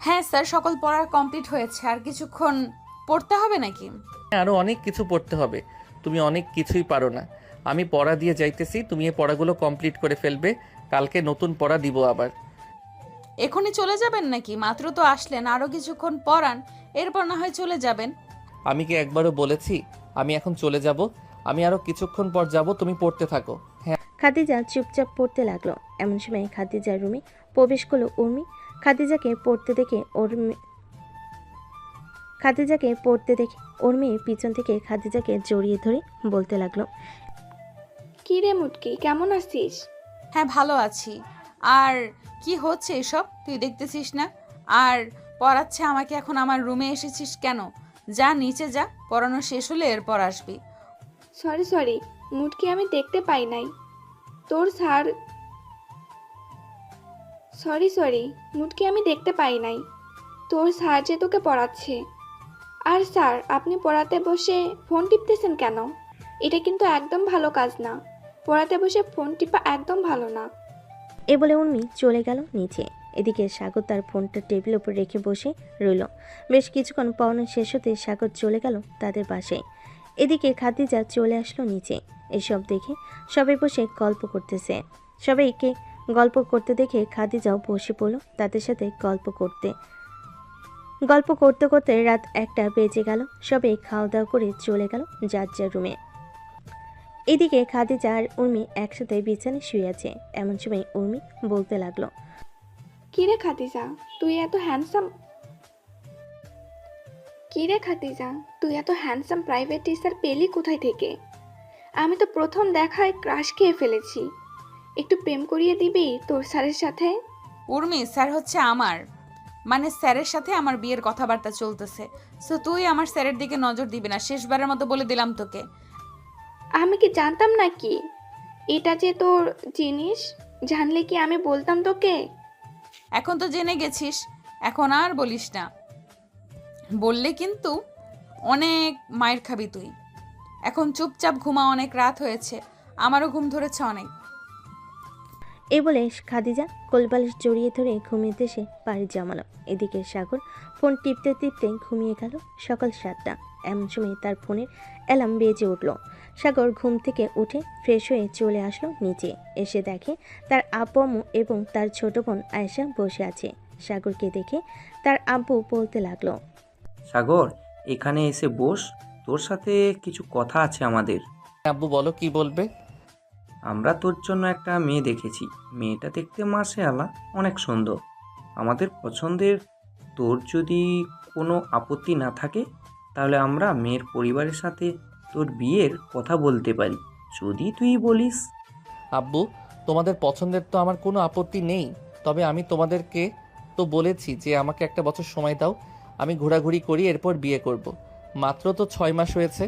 হ্যাঁ স্যার, সকল পড়া কমপ্লিট হয়েছে। আর কিছুক্ষণ পড়তে হবে নাকি? আরও অনেক কিছু পড়তে হবে। তুমি অনেক কিছুই পারো না। আমি পড়া দিয়ে যাইতেছি, তুমি এই পড়াগুলো কমপ্লিট করে ফেলবে। কালকে নতুন পড়া দিব আবার। এখনই চলে যাবেন নাকি? মাত্র তো আসলেন, আরও কিছুক্ষণ পড়ান, এরপর না হয় চলে যাবেন। আমি কি একবারও বলেছি আমি এখন চলে যাব? আমি আরও কিছুক্ষণ পর যাব, তুমি পড়তে থাকো। হ্যাঁ। খাদিজা চুপচাপ পড়তে লাগলো। এমন সময় খাদিজার রুমে প্রবেশ করলো উর্মি। খাদিজাকে পড়তে দেখে উর্মি পিছন থেকে খাদিজাকে জড়িয়ে ধরে বলতে লাগলো, কি রে মুটকি, কেমন আছিস? হ্যাঁ ভালো আছি। আর কি হচ্ছে এসব তুই দেখতেছিস না? আর পড়াচ্ছে আমাকে, এখন আমার রুমে এসেছিস কেন? যা নিচে যা, পড়ানো শেষ হলে এরপর আসবি। সরি মুটকি, আমি দেখতে পাই নাই তোর স্যার। সরি মুটকি, আমি দেখতে পাই নাই তোর স্যার যে তোকে পড়াচ্ছে। আর স্যার, আপনি পড়াতে বসে ফোন টিপতেছেন কেন? এটা কিন্তু একদম ভালো কাজ না। পড়াতে বসে ফোন টিপা একদম ভালো না। এ বলে উর্মি চলে গেল নিচে। এদিকে সাগর তার ফোনটা টেবিলের উপর রেখে বসে রইল। বেশ কিছুক্ষণ পড়ানো শেষ হতে সাগর চলে গেল তাদের বাসায়। এদিকে খাদিজা চলে আসলো নিচে। এসব দেখে সবাই বসে গল্প করতেছে। সবাইকে গল্প করতে দেখে খাদিজাও বসে পড়ল তাদের সাথে গল্প করতে। গল্প করতে করতে রাত 1টা বেজে গেল। সবাই খাওয়া দাওয়া করে চলে গেল যার যার রুমে। এদিকে খাদিজা আর উর্মি একসাথে বিছানায় শুয়ে আছে। এমন সময় উর্মি বলতে লাগলো, কিরে খাদিজা তুই এত হ্যান্ডসাম প্রাইভেট টিচার পেলি কোথায় থেকে? আমি তো প্রথম দেখায় ক্রাশ খেয়ে ফেলেছি। একটু প্রেম করিয়ে দিবি তোর স্যারের সাথে? উর্মি, স্যার হচ্ছে আমার, মানে স্যারের সাথে আমার বিয়ের কথাবার্তা চলতেছে। সো তুই আমার স্যারের দিকে নজর দিবি না, শেষবারের মতো বলে দিলাম তোকে। আমি কি জানতাম নাকি এটা যে তোর জিনিস? জানলে কি আমি বলতাম তোকে? এখন তো জেনে গেছিস, এখন আর বলিস না। বললে কিন্তু অনেক মায়ের খাবি তুই। এখন চুপচাপ ঘুমা, অনেক রাত হয়েছে, আমারও ঘুম ধরেছে অনেক। এই বলে খাদিজা কোলবালিশ জড়িয়ে ধরে ঘুমিয়ে দেশে পাড়ি জমালো। এদিকে সাগর ফোন টিপতে টিপতে ঘুমিয়ে গেল। সকাল 7টা। এমন সময় তার ফোনের অ্যালার্ম বেজে উঠল। সাগর ঘুম থেকে উঠে ফ্রেশ হয়ে চলে আসলো নিচে। এসে দেখে তার আব্বু আম্মু এবং তার ছোট বোন আয়েশা বসে আছে। সাগরকে দেখে তার আব্বু বলতে লাগলো, সাগর, এখানে এসে বস, তোর সাথে কিছু কথা আছে আমাদের। আব্বু বলো, কি বলবে? আমরা তোর জন্য একটা মেয়ে দেখেছি। মেয়েটা দেখতে মাশাআল্লাহ অনেক সুন্দর, আমাদের পছন্দের। তোর যদি কোনো আপত্তি না থাকে তাহলে আমরা মেয়ের পরিবারের সাথে তোর বিয়ের কথা বলতে পারি, যদি তুই বলিস। আব্বু, তোমাদের পছন্দের তো আমার কোনো আপত্তি নেই, তবে আমি তোমাদেরকে তো বলেছি যে আমাকে একটা বছর সময় দাও, আমি ঘোরাঘুরি করি, এরপর বিয়ে করব। মাত্র তো 6 মাস হয়েছে,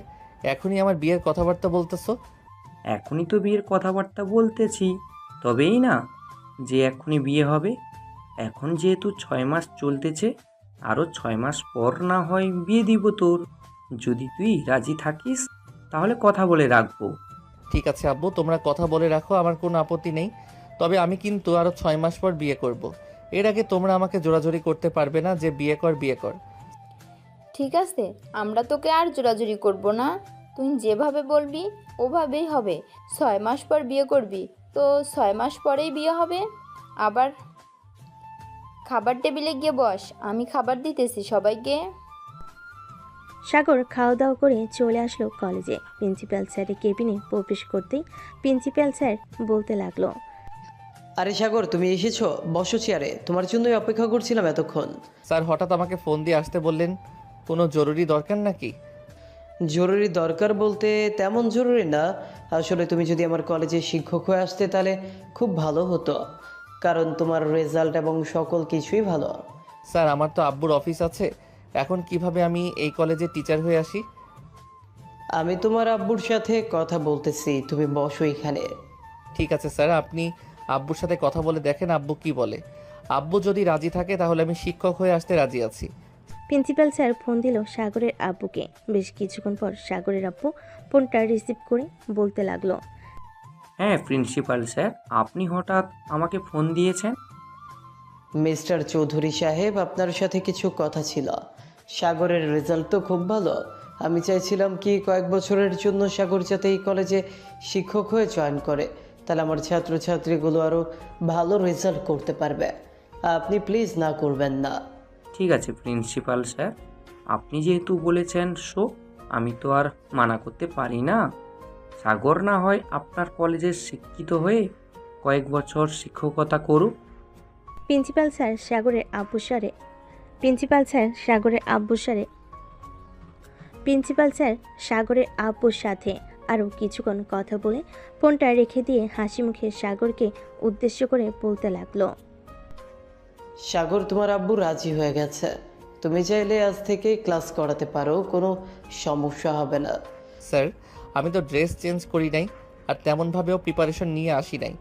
এখনই আমার বিয়ের কথাবার্তা বলতেছো? এখনই তো বিয়ের কথাবার্তা বলতেছি, তবেই না যে এখনই বিয়ে হবে। এখন যেহেতু 6 মাস চলতেছে, আরও 6 মাস পর না হয় বিয়ে দিব তোর। যদি তুই রাজি থাকিস তাহলে কথা বলে রাখবো। ঠিক আছে আব্বু, তোমরা কথা বলে রাখো, আমার কোনো আপত্তি নেই। তবে আমি কিন্তু আরও 6 মাস পর বিয়ে করব। এর আগে তোমরা আমাকে জোরাজোরি করতে পারবে না যে বিয়ে কর বিয়ে কর। ঠিক আছে, আমরা তোকে আর জোরাজুরি করব না। তুই যেভাবে বলবি ওভাবেই হবে। 6 মাস পর বিয়ে করবি তো 6 মাস পরেই বিয়ে হবে। আবার খাবার টেবিলে গিয়ে বস, আমি খাবার দিতেছি সবাইকে। সাগর খাওয়া দাওয়া করে চলে আসলো কলেজে। প্রিন্সিপাল স্যারের কেবিনে প্রবেশ করতেই প্রিন্সিপাল স্যার বলতে লাগলো, আরে সাগর, তুমি এসেছো, বসো চেয়ারে, তোমার জন্যই অপেক্ষা করছিলাম এতক্ষণ। স্যার হঠাৎ আমাকে ফোন দিয়ে আসতে বললেন, কোনো জরুরি দরকার নাকি? জরুরি দরকার বলতে তেমন জরুরি না। আসলে তুমি যদি আমার কলেজে শিক্ষক হয়ে আসতে তাহলে খুব ভালো হতো, কারণ তোমার রেজাল্ট এবং সকল কিছুই ভালো। স্যার, আমার তো আব্বুর অফিস আছে, এখন কিভাবে আমি এই কলেজে টিচার হয়ে আসি? আমি তোমার আব্বুর সাথে কথা বলতেছি, তুমি বসো এখানে। ঠিক আছে স্যার, আপনি আব্বুর সাথে কথা বলে দেখেন আব্বু কি বলে। আব্বু যদি রাজি থাকে তাহলে আমি শিক্ষক হয়ে আসতে রাজি আছি। প্রিন্সিপাল স্যার ফোন দিল সাগরের আব্বুকে। বেশ কিছুক্ষণ পর সাগরের আব্বু ফোনটা রিসিভ করে বলতে লাগলো, হ্যাঁ প্রিন্সিপাল স্যার, আপনি হঠাৎ আমাকে ফোন দিয়েছেন? মিস্টার চৌধুরী সাহেব, আপনার সাথে কিছু কথা ছিল। সাগরের রেজাল্ট তো খুব ভালো। আমি চাইছিলাম কি কয়েক বছরের জন্য সাগর যাতে এই কলেজে শিক্ষক হয়ে জয়েন করে, তাহলে আমার ছাত্রছাত্রীগুলো আরও ভালো রেজাল্ট করতে পারবে। আপনি প্লিজ না করবেন না। ঠিক আছে প্রিন্সিপাল স্যার, আপনি যেহেতু বলেছেন সো, আমি তো আর মানা করতে পারি না। সাগর না হয় আপনার কলেজে শিক্ষিত হয়ে কয়েক বছর শিক্ষকতা করুক। প্রিন্সিপাল স্যার সাগরের আব্বুর সাথে আরও কিছুক্ষণ কথা বলে ফোনটা রেখে দিয়ে হাসি মুখে সাগরকে উদ্দেশ্য করে বলতে লাগলো, সাগর, তোমার আব্বু রাজি হয়ে গেছে। তুমি চাইলে আজ থেকেই ক্লাস করাতে পারো, কোনো সমস্যা হবে না। স্যার, আমি তো ড্রেস চেঞ্জ করি নাই, আর তেমনভাবেও প্রিপারেশন নিয়ে আসি নাই।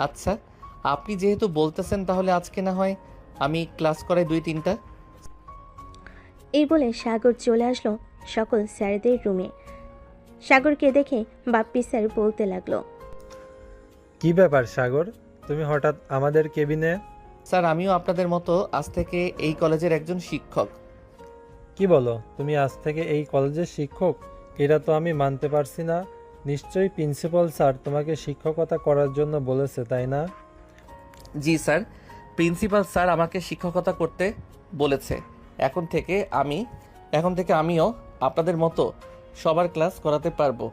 আচ্ছা, আপনি যেহেতু বলতেছেন তাহলে আজকে না হয় আমি ক্লাস করাই 2-3টা। এই বলে সাগর চলে আসলো সকল স্যারদের রুমে। সাগরকে দেখে বাপ্পি স্যার বলতে লাগলো, কি ব্যাপার সাগর, তুমি হঠাৎ আমাদের কেবিনে? স্যার, আমিও আপনাদের মতো আজ থেকে এই কলেজের একজন শিক্ষক। কি বলো, তুমি আজ থেকে এই কলেজের শিক্ষক? এটা তো আমি মানতে পারছি না। নিশ্চয়ই প্রিন্সিপাল স্যার তোমাকে শিক্ষকতা করার জন্য বলেছে, তাই না? জি স্যার, প্রিন্সিপাল স্যার আমাকে শিক্ষকতা করতে বলেছে। এখন থেকে আমিও আপনাদের মতো সবার ক্লাস করাতে পারবো।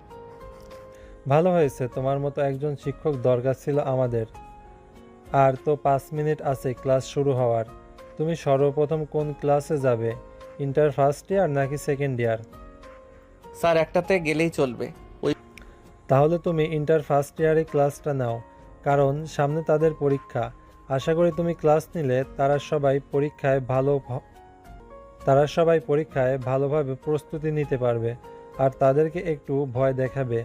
ভালো হয়েছে, তোমার মতো একজন শিক্ষক দরকার ছিল আমাদের। আর তো 5 মিনিট আছে ক্লাস শুরু হওয়ার। তুমি সর্বপ্রথম কোন ক্লাসে যাবে, ইন্টার ফার্স্ট ইয়ার নাকি সেকেন্ড ইয়ার? স্যার একটাতে গেলেই চলবে। তাহলে তুমি ইন্টার ফার্স্ট ইয়ারে ক্লাসটা নাও, কারণ সামনে তাদের পরীক্ষা। আশা করি তুমি ক্লাস নিলে তারা সবাই পরীক্ষায় ভালোভাবে প্রস্তুতি নিতে পারবে। আর তাদেরকে একটু ভয় দেখাবে,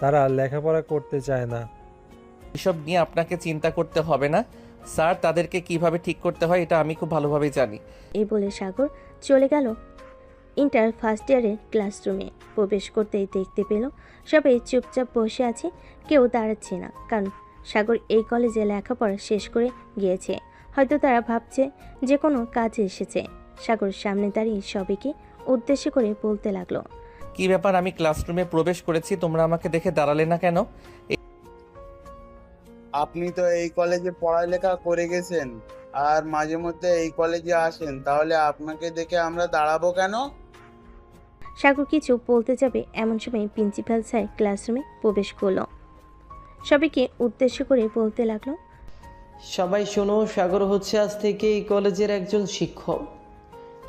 তারা লেখাপড়া করতে চায় না। এসব নিয়ে আপনাকে চিন্তা করতে হবে না স্যার, তাদেরকে কিভাবে ঠিক করতে হয় এটা আমি খুব ভালোভাবেই জানি। এই বলে সাগর চলে গেল ইন্টার ফার্স্ট ইয়ারের ক্লাসরুমে। প্রবেশ করতেই দেখতে পেল সবাই চুপচাপ বসে আছে, কেউ দাঁড়াচ্ছে না, কারণ সাগর এই কলেজে লেখাপড়া শেষ করে গিয়েছে। হয়তো তারা ভাবছে যে কোনো কাজে এসেছে। সাগর সামনে দাঁড়িয়ে সবাইকে উদ্দেশ্য করে বলতে লাগলো, কি ব্যাপার, আমি ক্লাসরুমে প্রবেশ করেছি, তোমরা আমাকে দেখে দাঁড়ালে না কেন? আপনি তো এই কলেজে পড়ালেখা করে গেছেন আর মাঝে মধ্যে এই কলেজে আসেন, তাহলে আপনাকে দেখে আমরা দাঁড়াবো কেন? সাগর কিছু বলতে যাবে এমন সময় প্রিন্সিপাল স্যার ক্লাসরুমে প্রবেশ করলো। সবাইকে উদ্দেশ্য করে বলতে লাগলো, সবাই শোনো, সাগর হচ্ছে আজ থেকে এই কলেজের একজন শিক্ষক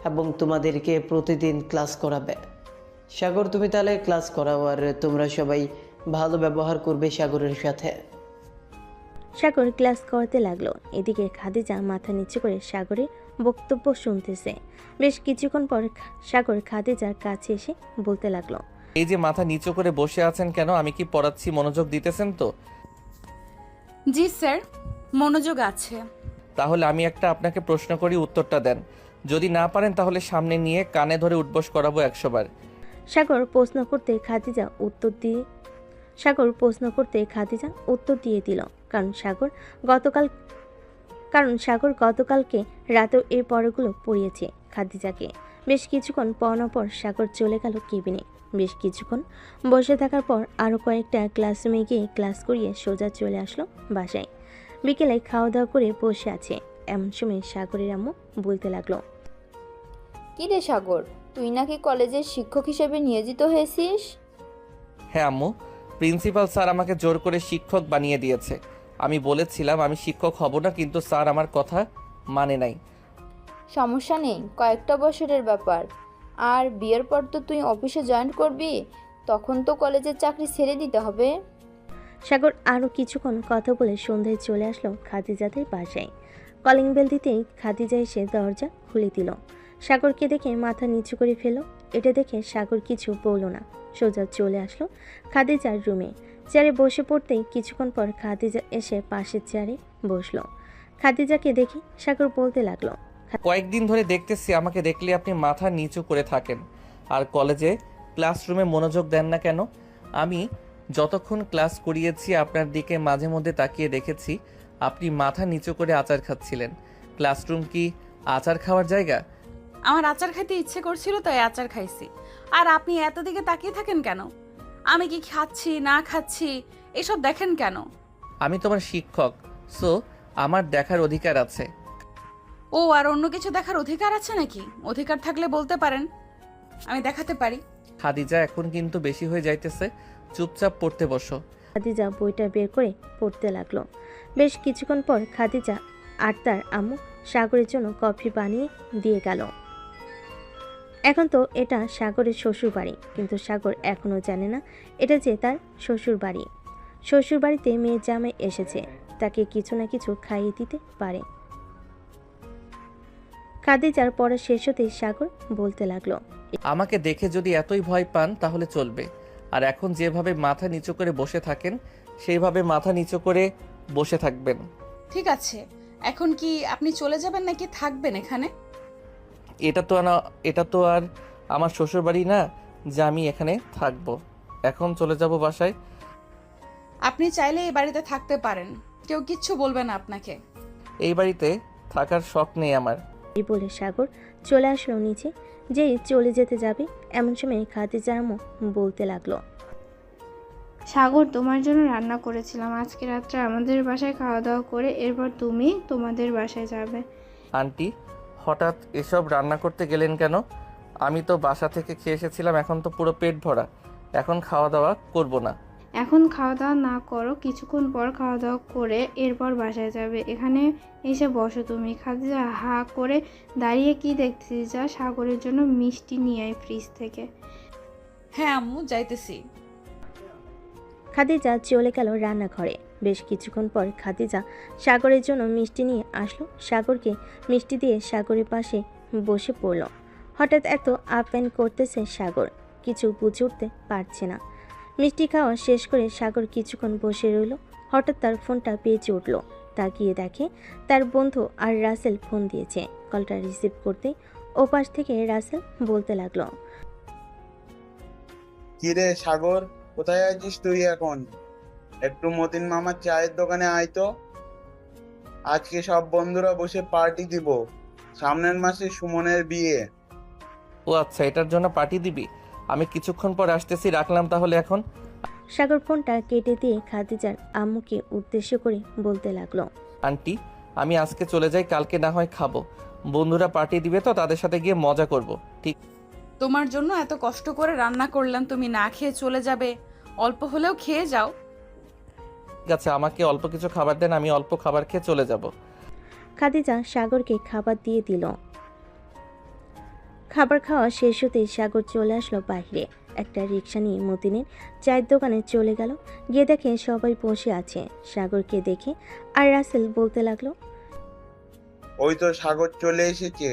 এবং তোমাদেরকে প্রতিদিন ক্লাস করাবে। সাগর, তুমি তাহলে ক্লাস করাও আর তোমরা সবাই ভালো ব্যবহার করবে সাগরের সাথে। সাগর ক্লাস করতে লাগলো। এদিকে খাদিজা মাথা নিচু করে সাগরের বক্তব্য শুনতেছে। বেশ কিছুক্ষণ পর সাগর খাদিজার কাছে এসে বলতে লাগলো, এই যে মাথা নিচু করে বসে আছেন কেন? আমি কি পড়াচ্ছি, মনোযোগ দিতেছেন তো? জি স্যার, মনোযোগ আছে। তাহলে আমি একটা আপনাকে প্রশ্ন করি, উত্তরটা দেন। যদি না পারেন তাহলে সামনে নিয়ে কানে ধরে উঠবোস করাবো 100 বার। সাগর প্রশ্ন করতে খাদিজা উত্তর দিয়ে দিল, কারণ সাগর গতকালকে রাতেও এই পড়াগুলো পড়িয়েছে খাদিজাকে। বেশ কিছুক্ষণ পড়ানোর পর সাগর চলে গেল কেবিনে। বেশ কিছুক্ষণ বসে থাকার পর আরও কয়েকটা ক্লাসরুমে গিয়ে ক্লাস করিয়ে সোজা চলে আসলো বাসায়। বিকেলে খাওয়া দাওয়া করে বসে আছে, এমন সময় সাগরের আম্মু বলতে লাগলো, কি রে সাগর, তুই নাকি কলেজের শিক্ষক হিসেবে নিয়োজিত হয়েছিস? হ্যাঁ আম্মু, প্রিন্সিপাল স্যার আমাকে জোর করে শিক্ষক বানিয়ে দিয়েছে। আমি বলেছিলাম আমি শিক্ষক হব না, কিন্তু স্যার আমার কথা মানে নাই। সমস্যা নেই, কয়েকটা বছরের ব্যাপার। আর বিয়ের পর তো তুই অফিসে জয়েন করবি, তখন তো কলেজের চাকরি ছেড়ে দিতে হবে। সাগর আরও কিছুক্ষণ কথা বলে সন্ধ্যায় চলে আসলো খাদিজাদের বাসায়। কলিং বেল দিতেই খাদিজা এসে দরজা খুলে দিল। সাগরকে দেখে মাথা নিচু করে ফেলল। এটা দেখে সাগর কিছু বলল না, সোজা চলে আসলো খাদিজার রুমে। চেয়ারে বসে পড়তেই কিছুক্ষণ পর খাদিজা এসে পাশের চেয়ারে বসলো। খাদিজাকে দেখে সাগর বলতে লাগলো, কয়েকদিন ধরে দেখতেছি আমাকে দেখলে আপনি মাথা নিচু করে থাকেন আর কলেজে ক্লাসরুমে মনোযোগ দেন না কেন? আমি যতক্ষণ ক্লাস করিয়েছি আপনার দিকে মাঝে মধ্যে তাকিয়ে দেখেছি আপনি মাথা নিচু করে আচার খাচ্ছিলেন। ক্লাসরুম কি আচার খাওয়ার জায়গা? আমার আচার খেতে ইচ্ছে করছিল তাই আচার খাইছি। আর আপনি এত দিকে তাকিয়ে থাকেন কেন? আমি কি খাচ্ছি না খাচ্ছি এসব দেখেন কেন? আমি তোমার শিক্ষক, সো আমার দেখার অধিকার আছে। ও, আর অন্য কিছু দেখার অধিকার আছে নাকি? অধিকার থাকলে বলতে পারেন, আমি দেখাতে পারি। খাদিজা, এখন কিন্তু বেশি হয়ে যাইতেছে, চুপচাপ পড়তে বসো। খাদিজা বইটা বের করে পড়তে লাগলো। বেশ কিছুক্ষণ পর খাদিজা আর তার আম্মু সাগরের জন্য কফি বানিয়ে দিয়ে গেল। এখন তো এটা সাগরের শ্বশুর বাড়ি, কিন্তু সাগর এখনও জানে না এটা যে তার শ্বশুর বাড়ি। শ্বশুর বাড়িতে মেয়ের জামাই এসেছে, তাকে কিছু না কিছু খাইয়ে দিতে পারে। খাদিজার পড়া শেষ হতেই সাগর বলতে লাগলো, আমাকে দেখে যদি এতই ভয় পান তাহলে চলবে। আর এখন যেভাবে মাথা নিচু করে বসে থাকেন সেইভাবে মাথা নিচু করে বসে থাকবেন। ঠিক আছে, এখন কি আপনি চলে যাবেন নাকি থাকবেন এখানে? এটা তো আর আমার শ্বশুর বাড়ি না যে আমি এখানে থাকবো। এখন চলে যাব বাসায়। আপনি চাইলে এই বাড়িতে থাকতে পারেন, কেউ কিচ্ছু বলবে না আপনাকে। এই বাড়িতে থাকার শখ নেই আমার। এই বলে সাগর চলে আসলো নিচে। যেই চলে যেতে যাবে এমন সময় খাদিজার আম্মু বলতে লাগলো, সাগর, তোমার জন্য রান্না করেছিলাম। আজকে রাত্রে আমাদের বাসায় খাওয়া দাওয়া করে এরপর তুমি তোমাদের বাসায় যাবে। আন্টি, হঠাৎ এসব রান্না করতে গেলেন কেন? আমি তো বাসা থেকে খেয়ে এসেছিলাম, এখন তো পুরো পেট ভরা। এখন খাওয়া দাওয়া করব না। এখন খাওয়া দাওয়া না করো, কিছুক্ষণ পর খাওয়া দাওয়া করে এরপর বাসায় যাবে। এখানে এসে বসো তুমি। খাদিজা হা করে দাঁড়িয়ে কি দেখছিস? যা সাগরের জন্য মিষ্টি নিয়ে আয় ফ্রিজ থেকে। হ্যাঁ আম্মু, যাইতেছি। খাদিজা চলে গেল রান্নাঘরে। বেশ কিছুক্ষণ পর খাদিজা সাগরের জন্য মিষ্টি নিয়ে আসলো। সাগরকে মিষ্টি দিয়ে সাগরের পাশে বসে পড়ল। হঠাৎ এত আপ্যায়ন করতেছে সাগর, কিছু বুঝে উঠতে পারছে না। মিষ্টি খাওয়া শেষ করে সাগর কিছুক্ষণ বসে রইল। হঠাৎ তার ফোনটা বেজে উঠল। তাকিয়ে দেখে তার বন্ধু আর রাসেল ফোন দিয়েছে। কলটা রিসিভ করতে ওপাশ থেকে রাসেল বলতে লাগলো, কিরে সাগর, কোথায় আছিস তুই এখন? একটু মতিন মামার চায়ের দোকানে আয় তো। আজকে সব বন্ধুরা বসে পার্টি দিব। সামনের মাসে সুমনের বিয়ে। ও আচ্ছা, এটার জন্য পার্টি দিবি? আমি কিছুক্ষণ পর আসতেছি, রাখলাম তাহলে এখন। সাগর ফোনটা কেটে দিয়ে খাদিজার আম্মুকে উদ্দেশ্য করে বলতে লাগলো, আন্টি, আমি আজকে চলে যাই, কালকে না হয় খাবো। বন্ধুরা পার্টি দিবে তো তাদের সাথে গিয়ে মজা করব। ঠিক তোমার জন্য এত কষ্ট করে রান্না করলাম, তুমি না খেয়ে চলে যাবে? অল্প হলেও খেয়ে যাও। আছে, আমাকে অল্প কিছু খাবার দেন, আমি অল্প খাবার খেয়ে চলে যাব। খাদিজা সাগরকে খাবার দিয়ে দিল। খাবার খাওয়া শেষ হতেই সাগর চলে আসলো বাইরে। একটা রিক্সা নিয়ে মতিনের চায়ের দোকানে চলে গেল। গিয়ে দেখে সবাই বসে আছে। সাগরকে দেখে আর রাসেল বলতে লাগলো, ওই তো সাগর চলে এসেছে,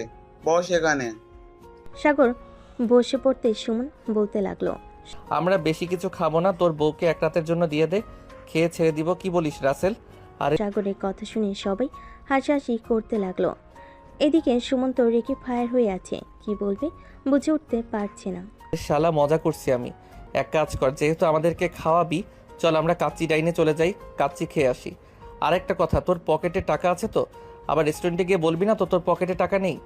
বস এখানে। সাগর বসে পড়তে সুমন বলতে লাগলো, আমরা বেশি কিছু খাবো না, তোর বউকে এক রাতের জন্য দিয়ে দে, খেয়ে ছেড়ে দিব। কি বলিস রাসেল? আরে সাগরের কথা শুনে সবাই হাসাহাসি করতে লাগলো। এদিকে সুমন তো রেখে ফায়ার হয়ে আছে, কি বলবে বুঝে উঠতে পারছে না। শালা, মজা করছি আমি। এক কাজ কর, যেহেতু আমাদেরকে খাওয়াবি, চল আমরা কাচ্চি ডাইনে চলে যাই, কাচ্চি খেয়ে আসি। আর একটা কথা, তোর পকেটে টাকা আছে তো? আবার রেস্টুরেন্টে গিয়ে বলবি না তো তোর পকেটে টাকা নেই।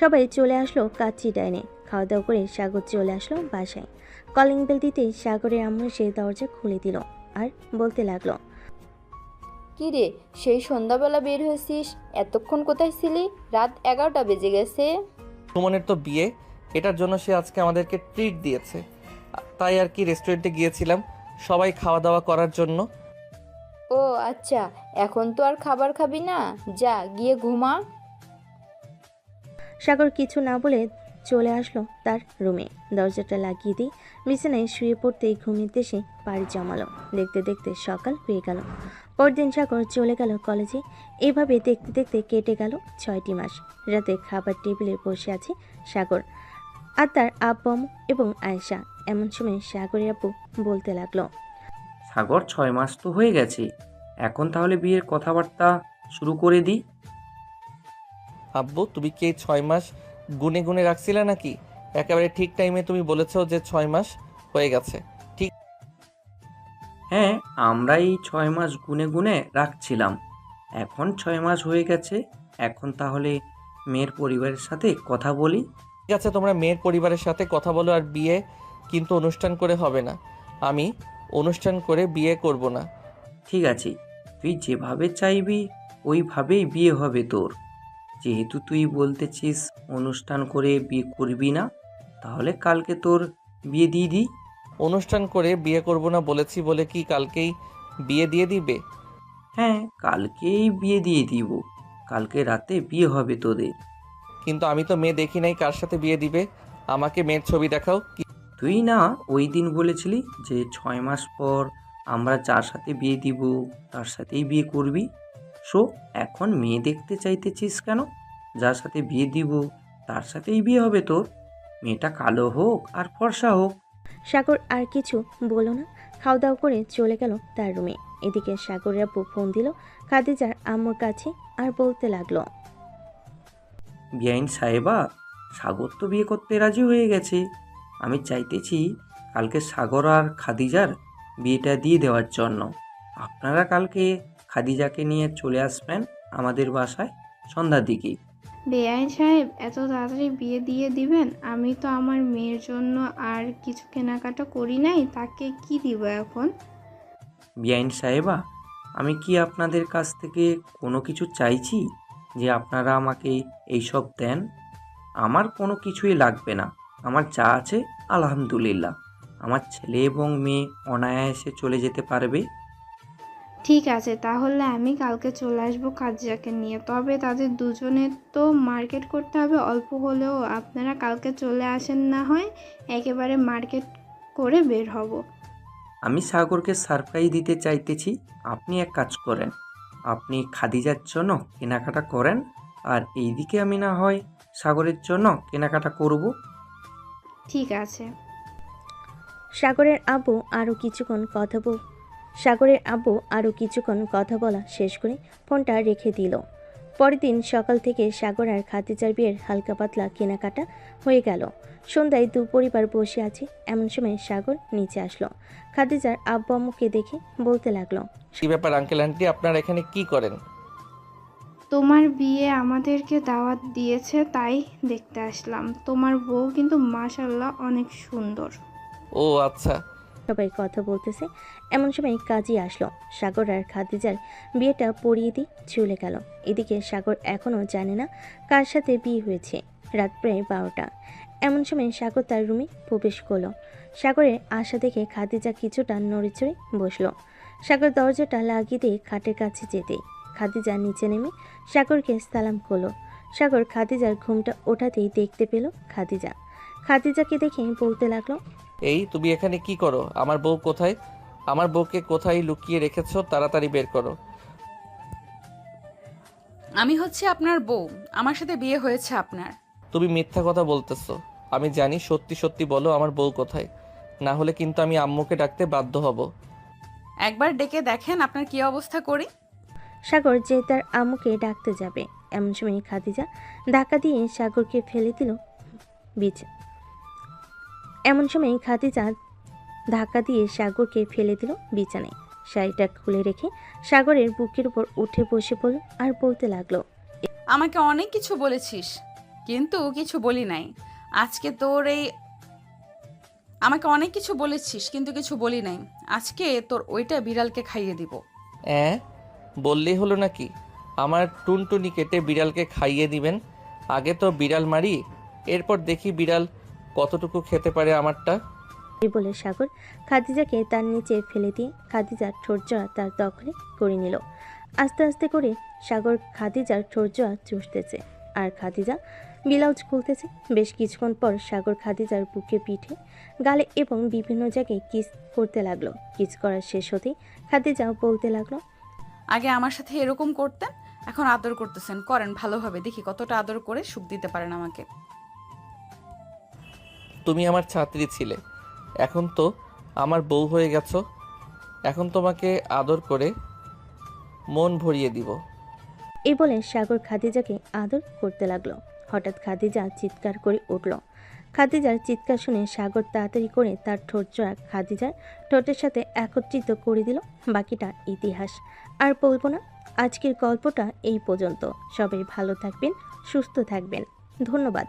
সবাই চলে আসলো কাচ্চি ডাইনে। খাওয়া দাওয়া করে সাগর চলে আসলো বাসায়। কলিং বেল দিতেই সাগরের আম্মু সেই দরজা খুলে দিল আর বলতে লাগলো, কি রে, সেই সন্ধ্যাবেলা বের হয়েছিস? এতক্ষণ কোথায় ছিলি? রাত 11টা বেজে গেছে। সুমনের তো বিয়ে, এটার জন্য সে আজকে আমাদেরকে ট্রিট দিয়েছে, তাই আর কি রেস্টুরেন্টে গিয়েছিলাম সবাই খাওয়া দাওয়া করার জন্য। ও আচ্ছা, এখন তো আর খাবার খাবি না, যা গিয়ে ঘুমা। সাগর কিছু না বলে চলে আসলো তার রুমে। দরজাটা লাগিয়ে দিয়ে বিছানায় শুয়ে পড়তেই ঘুমের দেশে পাড়ি জমালো। দেখতে দেখতে সকাল হয়ে গেল। পরদিন সাগর চলে গেল কলেজে। এভাবে দেখতে দেখতে কেটে গেল 6টি মাস। রাতে খাবার টেবিলে বসে আছে সাগর আর তার আব্বু আম্মু এবং আয়েশা। এমন সময় সাগরের আব্বু বলতে লাগলো, সাগর 6 মাস তো হয়ে গেছে, এখন তাহলে বিয়ের কথাবার্তা শুরু করে দিই। আব্বু, তুমি কি এই 6 মাস গুনে গুনে রাখছিলে নাকি? একেবারে ঠিক টাইমে তুমি বলেছো যে 6 মাস হয়ে গেছে। ঠিক হ্যাঁ, আমরা এই 6 মাস গুনে গুনে রাখছিলাম। এখন 6 মাস হয়ে গেছে। এখন তাহলে মেয়ের পরিবারের সাথে কথা বলি। আছে, তোমরা মেয়ের পরিবারের সাথে কথা বলো। আর বিয়ে কিন্তু অনুষ্ঠান করে হবে না। আমি অনুষ্ঠান করে বিয়ে করব না। ঠিক আছে, তুই যেভাবে চাইবি ওইভাবেই বিয়ে হবে তোর। যেহেতু তুই বলতেছিস অনুষ্ঠান করে বিয়ে করবি না, তাহলে কালকে তোর বিয়ে দিয়ে দিই। অনুষ্ঠান করে বিয়ে করব না বলেছি বলে কি কালকেই বিয়ে দিয়ে দিবে? হ্যাঁ, কালকেই বিয়ে দিয়ে দিব। কালকে রাতে বিয়ে হবে তোদের। কিন্তু আমি তো মেয়ে দেখি নাই, কার সাথে বিয়ে দিবে? আমাকে মেয়ের ছবি দেখাও। তুই না ওই দিন বলেছিলি যে 6 মাস পর আমরা যার সাথে বিয়ে দিব তার সাথেই বিয়ে করবি। সো এখন মেয়ে দেখতে চাইতেছিস কেন? যার সাথে বিয়ে দিব তার সাথেই বিয়ে হবে তোর। মেয়েটা কালো হোক আর ফর্সা হোক। সাগর আর কিছু বলল না। খাওয়া দাওয়া করে চলে গেল তার রুমে। এদিকে সাগরের আব্বু ফোন দিল খাদিজার আম্মুর কাছে আর বলতে লাগলো, বিআইন সাহেবা, সাগর তো বিয়ে করতে রাজি হয়ে গেছে। আমি চাইতেছি কালকে সাগর আর খাদিজার বিয়েটা দিয়ে দেওয়ার জন্য। আপনারা কালকে খাদিজাকে নিয়ে চলে আসবেন আমাদের বাসায় সন্ধ্যার দিকে। বেআইন সাহেব, এত তাড়াতাড়ি বিয়ে দিয়ে দিবেন? আমি তো আমার মেয়ের জন্য আর কিছু কেনাকাটা করি নাই, তাকে কি দিব এখন? বিআইন সাহেবা, আমি কি আপনাদের কাছ থেকে কোনো কিছু চাইছি? যে আপনারা আমাকে এইসব দেন। আমার কোনো কিছুই লাগবে না, আমার যা আছে আলহামদুলিল্লাহ। আমার ছেলে এবং মেয়ে অনায়াসে চলে যেতে পারবে। ঠিক আছে, তাহলে আমি কালকে চলে আসবো খাদিজাকে নিয়ে। তবে তাদের দুজনের তো মার্কেট করতে হবে অল্প হলেও। আপনারা কালকে চলে আসেন, না হয় একেবারে মার্কেট করে বের হব। আমি সাগরকে সারপ্রাইজ দিতে চাইতেছি। আপনি এক কাজ করেন, আপনি খাদিজার জন্য কেনাকাটা করেন, আর এইদিকে আমি না হয় সাগরের জন্য কেনাকাটা করব। ঠিক আছে। সাগরের আব্বু আরও কিছুক্ষণ কথা বলা শেষ করে ফোনটা রেখে দিল। পরের দিন সকাল থেকে সাগর আর খাদিজার বিয়ের হালকা পাতলা কেনাকাটা হয়ে গেল। সন্ধ্যায় দু পরিবার বসে আছে, এমন সময় সাগর নিচে আসলো। খাদিজার আব্বু আম্মুকে দেখে বলতে লাগলো, কি ব্যাপার আঙ্কেল আন্টি, আপনারা এখানে কি করেন? তোমার বিয়ে আমাদেরকে দাওয়াত দিয়েছে, তাই দেখতে আসলাম। তোমার বউ কিন্তু মাশাআল্লাহ অনেক সুন্দর। ও আচ্ছা। সবাই কথা বলতেছে, এমন সময় কাজী আসলো। সাগর আর খাদিজার বিয়েটা পড়িয়ে দিয়ে চলে গেল। এদিকে সাগর এখনও জানে না কার সাথে বিয়ে হয়েছে। রাত প্রায় 12টা। এমন সময় সাগর তার রুমে প্রবেশ করলো। সাগরের আশা দেখে খাদিজা কিছুটা নড়েচড়ে বসলো। সাগর দরজাটা লাগিয়ে দিয়ে খাটের কাছে যেতেই খাদিজা নিচে নেমে সাগরকে সালাম করলো। সাগর খাদিজার ঘুমটা ওঠাতেই দেখতে পেল খাদিজাকে দেখে বলতে লাগলো, এই তুমি এখানে কি করো? আমার বউ কোথায়? আমার বউকে কোথায় লুকিয়ে রেখেছো? তাড়াতাড়ি বের করো। আমি হচ্ছে আপনার বউ, আমার সাথে বিয়ে হয়েছে আপনার। তুমি মিথ্যা কথা বলতেছো। আমি জানি, সত্যি সত্যি বলো আমার বউ কোথায়, না হলে কিন্তু আমি আম্মুকে ডাকতে বাধ্য হব। একবার ডেকে দেখেন আপনার কি অবস্থা করি। সাগর যে তার আম্মুকে ডাকতে যাবে, এমন সময় খাদিজা ধাক্কা দিয়ে সাগরকে ফেলে দিল বিছানায়। শাড়িটা খুলে রেখে সাগরের বুকের উপর উঠে বসে পড়ল আর বলতে লাগলো, আমাকে অনেক কিছু বলেছিস কিন্তু কিছু বলি নাই। আজকে তোর এই আমাকে অনেক কিছু বলেছিস কিন্তু কিছু বলি নাই। আজকে তোর ওইটা বিড়ালকে খাইয়ে দিব। বললেই হলো নাকি? আমার টুনটুনি কেটে বিড়ালকে খাইয়ে দিবেন? আগে তো বিড়াল মারি, এরপর দেখি বিড়াল কতটুকু খেতে পারে আমারটা। এই বলে সাগর খাদিজাকে তার নিচে ফেলে দিয়ে খাদিজার ঠোঁটজোড়া তার দখলে করে নিল। আস্তে আস্তে করে সাগর খাদিজার ঠোঁটজোড়া চুষতেছে আর খাদিজা ব্লাউজ খুলতেছে। বেশ কিছুক্ষণ পর সাগর খাদিজার বুকে, পিঠে, গালে এবং বিভিন্ন জায়গায় কিস করতে লাগলো। কিস করার শেষ হতেই খাদিজা বলতে লাগলো, আগে আমার সাথে এরকম করতেন, এখন আদর করতেছেন। করেন ভালোভাবে, দেখি কতটা আদর করে সুখ দিতে পারেন আমাকে। তুমি আমার ছাত্রী ছিলে, এখন তো আমার বউ হয়ে গেছো। এখন তোমাকে আদর করে মন ভরিয়ে দিব। এই বলে সাগর খাদিজাকে আদর করতে লাগলো। হঠাৎ খাদিজা চিৎকার করে উঠল। খাদিজার চিৎকার শুনে সাগর তাড়াতাড়ি করে তার ঠোঁটজোড়া খাদিজার ঠোঁটের সাথে একত্রিত করে দিল। বাকিটা ইতিহাস, আর বলবো না। আজকের গল্পটা এই পর্যন্ত। সবাই ভালো থাকবেন, সুস্থ থাকবেন। ধন্যবাদ।